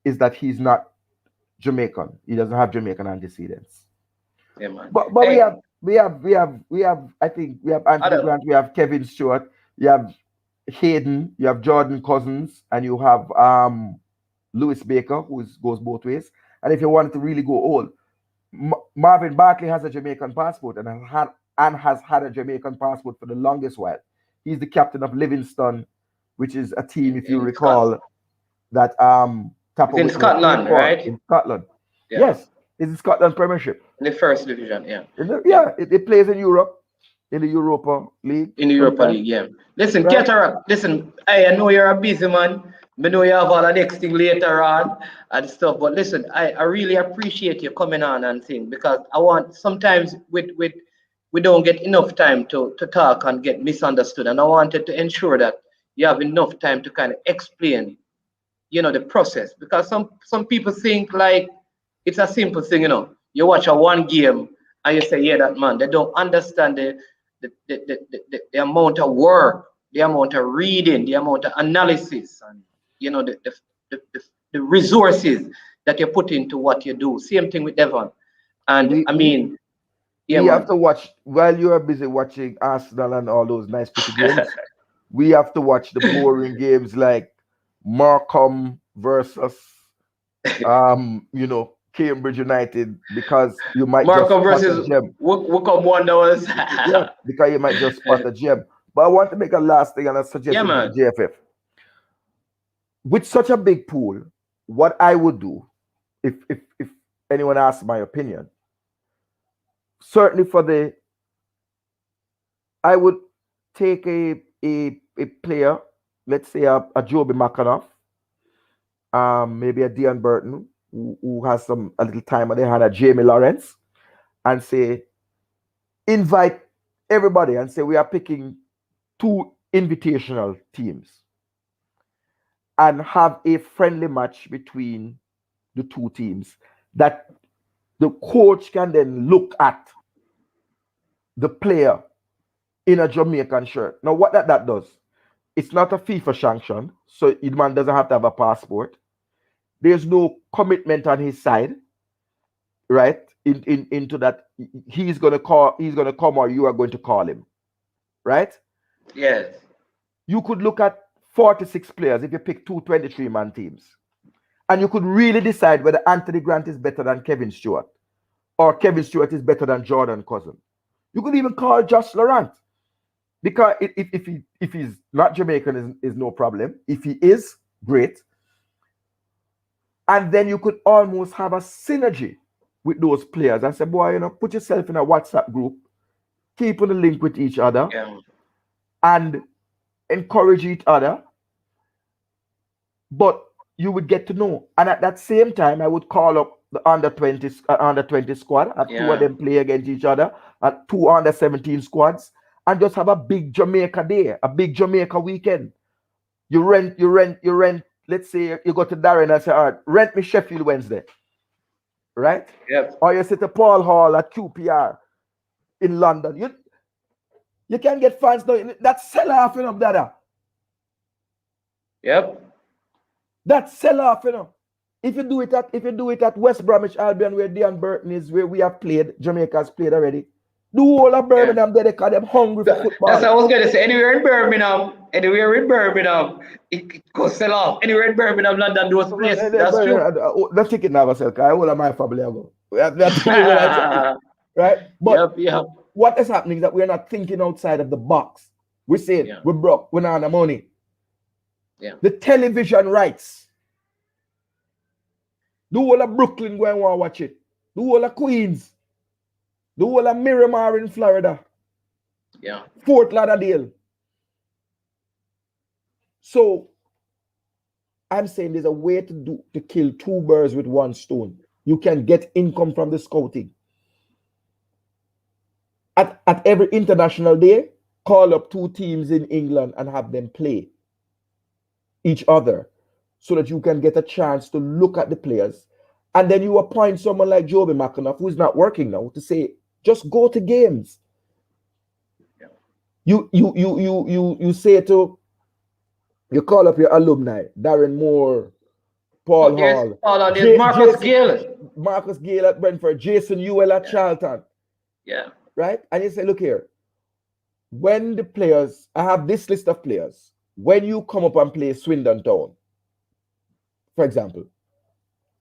is that he's not Jamaican. He doesn't have Jamaican antecedents. Yeah, man. But we have I think we have Anthony Grant, we have Kevin Stewart, you have Hayden, you have Jordan Cousins, and you have Lewis Baker, who goes both ways. And if you wanted to really go old, Marvin Barkley has a Jamaican passport and has had a Jamaican passport for the longest while. He's the captain of Livingston, which is a team, if you in Scotland. recall, that It's Tapper in with no played Scotland, for right? in Scotland. Yeah, Yes, it's the Scotland Premiership. in the first division. Yeah, yeah, Yeah, it plays in Europe, in the Europa League in the Europa sometimes, League. Yeah. Listen, right? Katatrock. Listen, I know you're a busy man. I know you have all the next thing later on and stuff. But listen, I really appreciate you coming on and thing because I want sometimes with we don't get enough time to talk and get misunderstood. And I wanted to ensure that you have enough time to kind of explain, the process. Because some people think like it's a simple thing, You watch a one game and you say, yeah, that man. They don't understand the amount of work, the amount of reading, the amount of analysis, and the, the, the resources that you put into what you do. Same thing with Devon. And We I we mean, yeah, we have man. to watch while you are busy watching Arsenal and all those nice pretty games. We have to watch the boring games like Markham versus Cambridge United because you might just Marco spot a versus gem. Wickham Wanderers. Yeah, because you might just spot a gem. But I want to make a last thing and a Yeah, suggestion to the man. JFF. With such a big pool, what I would do, if anyone asks my opinion, certainly I would take a player, let's say a Joby McAnuff, maybe a Dean Burton, who has a little time on their hand, a Jamie Lawrence, and say invite everybody and say we are picking two invitational teams and have a friendly match between the two teams that the coach can then look at the player in a Jamaican shirt. Now, what that does, it's not a FIFA sanction, so the man doesn't have to have a passport. There's no commitment on his side, right? Into that he's gonna come or you are going to call him, right? Yes. You could look at 46 players if you pick two 23-man teams. And you could really decide whether Anthony Grant is better than Kevin Stewart or Kevin Stewart is better than Jordan Cousin. You could even call Josh Laurent because if he's not Jamaican is no problem. If he is, great. And then you could almost have a synergy with those players and say, boy, put yourself in a WhatsApp group, keep on the link with each other, Yeah. and encourage each other. But you would get to know. And at that same time, I would call up the under 20 squad, have two of Yeah. them play against each other, and two under 17 squads, and just have a big Jamaica day, a big Jamaica weekend. You rent. Let's say you go to Darren and say, all right, rent me Sheffield Wednesday, right? Yep. Or you sit to Paul Hall at QPR in London. You can get fans now. That's sell off, brother. Yep. That's sell off, If you do it at West Bromwich Albion, where Dean Burton is, where we have played, Jamaica's played already. The whole of Yeah. Birmingham there, they call them hungry for That's football. what I was gonna say. Anywhere in Birmingham, it goes sell off. Anywhere in Birmingham, London, those places. That's true. Let's take it now, myself. I will my family go. That's what I'm saying, right? But Yep. what is happening is that we're not thinking outside of the box. We're saying Yeah. we're broke, we're not on the money. Yeah. The television rights. The whole of Brooklyn go and want to watch it. The whole of Queens. The whole of Miramar in Florida. Yeah. Fort Lauderdale. So I'm saying there's a way to kill two birds with one stone. You can get income from the scouting. At every international day, call up two teams in England and have them play each other so that you can get a chance to look at the players. And then you appoint someone like Joby McAnuff, who's not working now, to say, just go to games. Yeah. You say you call up your alumni, Darren Moore, Paul Hall, There's Marcus Gill. Marcus Gale at Brentford, Jason Ewell at Charlton. Yeah. Right? And you say, look here, when the players, I have this list of players, when you come up and play Swindon Town, for example,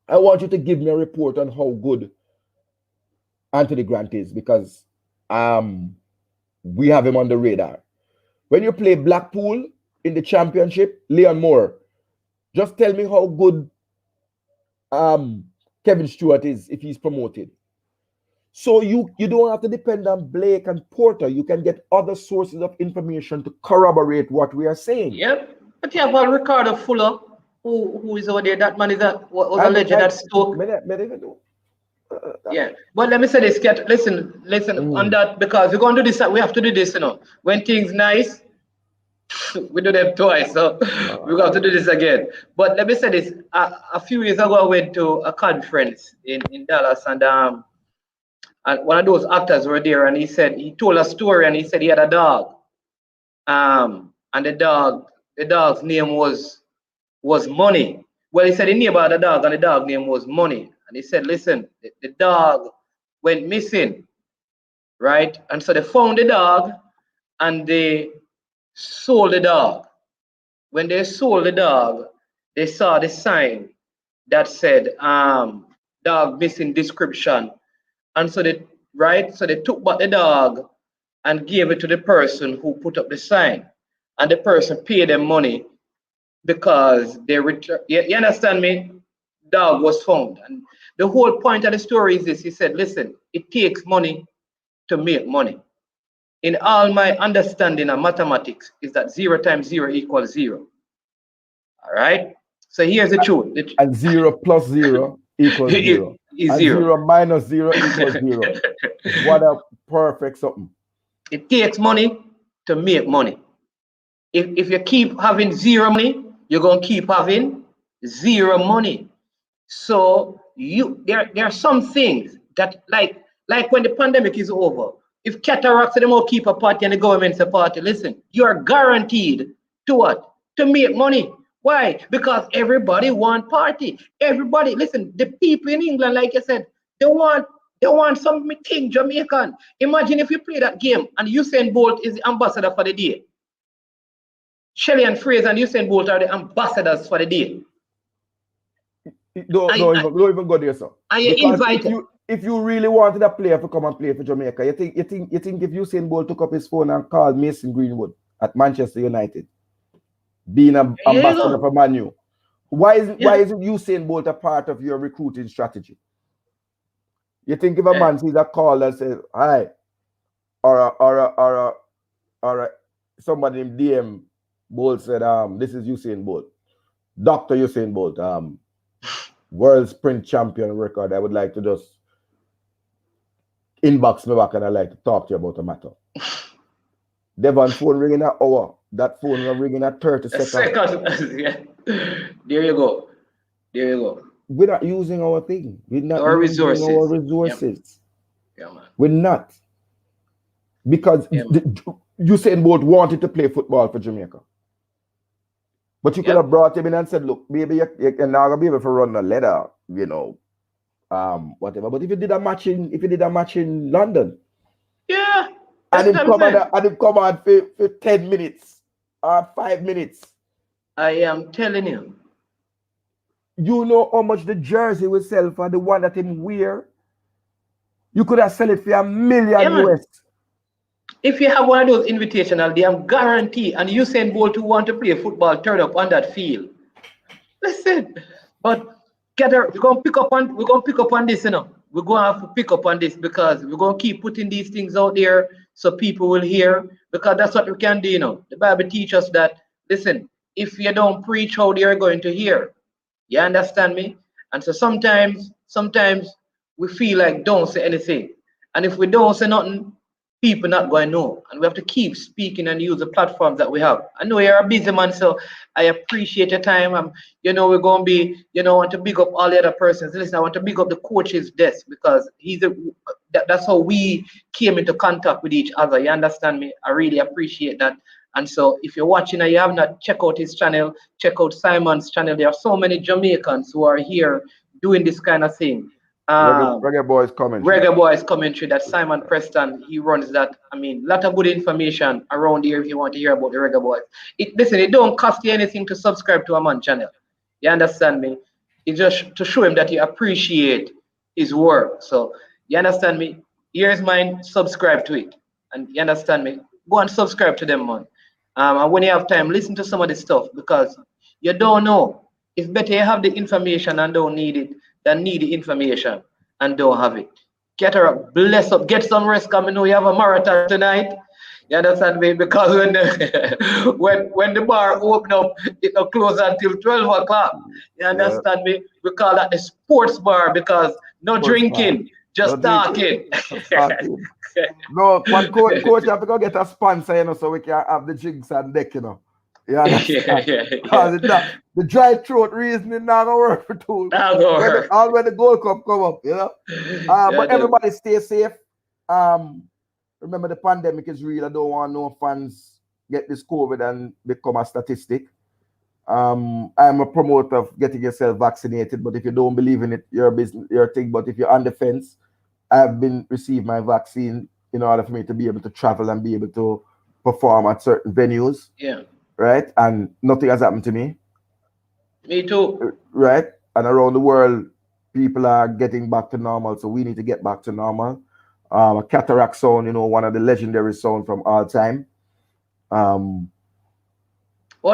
I want you to give me a report on how good Anthony Grant is, because we have him on the radar. When you play Blackpool in the championship, Leon Moore, just tell me how good Kevin Stewart is if he's promoted. So you don't have to depend on Blake and Porter. You can get other sources of information to corroborate what we are saying. Yep. But you have Ricardo Fuller, who is over there. That man is was a legend at Stoke. Yeah. But let me say this, Kat. Listen on that, because we're going to do this. We have to do this, When things nice, we do them twice. So we have to do this again. But let me say this. A few years ago, I went to a conference in Dallas, and one of those actors were there, and he told a story, and he said he had a dog. And the dog's name was Money. Well, he said he knew about the dog, and the dog name was Money. And he said, listen, the dog went missing, right? And so they found the dog, and they sold the dog. When they sold the dog, they saw the sign that said, dog missing description. And so they took back the dog and gave it to the person who put up the sign. And the person paid them money because they returned. You understand me? Dog was found. And the whole point of the story is this. He said, listen, it takes money to make money. In all my understanding of mathematics is that 0 times 0 equals 0. All right? So here's the truth. And 0 plus 0 equals 0. Is and 0 minus 0 equals 0. What a perfect something. It takes money to make money. If you keep having 0 money, you're going to keep having 0 money. So there are some things that, like when the pandemic is over, if Katatrock said they won't keep a party and the government's a party, listen, you are guaranteed to what? To make money. Why? Because everybody want party. Everybody, listen, the people in England, like I said, they want something Jamaican. Imagine if you play that game and Usain Bolt is the ambassador for the day. Shelley and Fraser and Usain Bolt are the ambassadors for the day. Don't even go there, sir. And you invite if you really wanted a player to come and play for Jamaica, you think if Usain Bolt took up his phone and called Mason Greenwood at Manchester United, being an ambassador for Man U, why isn't Usain Bolt a part of your recruiting strategy? You think if a man sees a call that says hi, or somebody named DM Bolt said, this is Usain Bolt, Dr. Usain Bolt, world sprint champion record, I would like to just inbox me back and I'd like to talk to you about a matter. Devon phone ringing an hour. That phone was ringing at 30 seconds. Yeah. There you go. We're not using our thing. We're not our using resources. our resources. Yeah, man. We're not. Because Usain Bolt wanted to play football for Jamaica. But you could have brought him in and said, look, maybe you're not going to be able to run a leather, whatever. But if you did a match in London, and him come on for 10 minutes or 5 minutes. I am telling you. You know how much the jersey will sell for the one that him wear? You could have sold it for $1 million US. If you have one of those invitational, they am guaranteed, and Usain Bolt who want to play football turn up on that field. Listen, but we're gonna pick up on this, We're gonna have to pick up on this because we're gonna keep putting these things out there so people will hear, because that's what we can do, The Bible teaches us that, listen, if you don't preach, how they are going to hear. You understand me? And so sometimes we feel like don't say anything. And if we don't say nothing, people not going to know. And we have to keep speaking and use the platforms that we have. I know you're a busy man, so I appreciate your time. We're going to be, I want to big up all the other persons. Listen, I want to big up the coach's desk because that's how we came into contact with each other. You understand me? I really appreciate that. And so if you're watching and you have not, check out his channel, check out Simon's channel. There are so many Jamaicans who are here doing this kind of thing. Reggae Boyz commentary that Simon Preston, he runs that. A lot of good information around here if you want to hear about the Reggae Boyz. Listen, it don't cost you anything to subscribe to a man channel. You understand me? It's just to show him that you appreciate his work. So You understand me? Here's mine, subscribe to it. And you understand me? Go and subscribe to them, man. And when you have time, listen to some of this stuff because you don't know. It's better you have the information and don't need it than need the information and don't have it. Get her up, bless up, get some rest coming. Know you have a marathon tonight. You understand me? Because when the, when the bar open up, it will close until 12 o'clock. You Yeah. understand me? We call that the sports bar because no Sports bar. drinking, No just drinking. talking. Just talking. No, but coach have to go get a sponsor, so we can have the drinks on deck, You Yeah, understand? yeah, Because yeah. the dry throat reasoning not gonna work for two. Now go her. When the Gold Cup come up. Yeah, But everybody stay safe. Remember the pandemic is real. I don't want no fans get this COVID and become a statistic. I'm a promoter of getting yourself vaccinated, but if you don't believe in it, your business, your thing. But if you're on the fence, I've been received my vaccine in order for me to be able to travel and be able to perform at certain venues, Yeah. right? And nothing has happened to me, Me too. right? And around the world, people are getting back to normal, so we need to get back to normal. A Katatrock sound, one of the legendary sound from all time. Or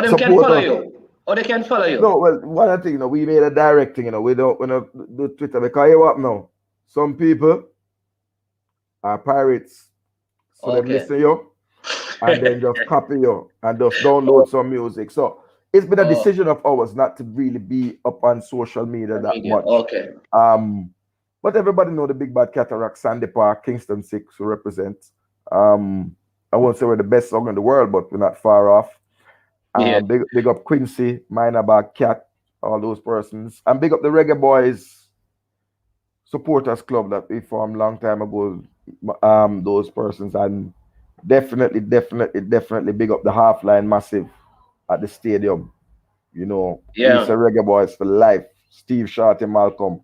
them can Support follow us. you. Or they can follow you. No, well, one thing, we made a direct thing, we don't do Twitter because you what now? Some people are pirates, so they Okay. listen you and then just copy you and just download some music. So it's been a Oh, decision of ours not to really be up on social media that media. much. Okay. But everybody know the big bad Katatrock, Sandy Park, Kingston 6 who represent. I won't say we're the best song in the world, but we're not far off. Yeah. Big up Quincy, Minor Bag Cat, all those persons. And big up the Reggae Boyz supporters club that we formed long time ago. Those persons, and definitely big up the half line massive at the stadium. He's a Yeah. Reggae Boys for life. Steve Shorty Malcolm.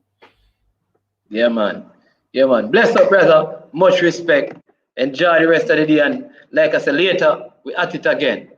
Yeah, man. Yeah, man. Bless up, brother. Much respect. Enjoy the rest of the day. And like I said later, we at it again.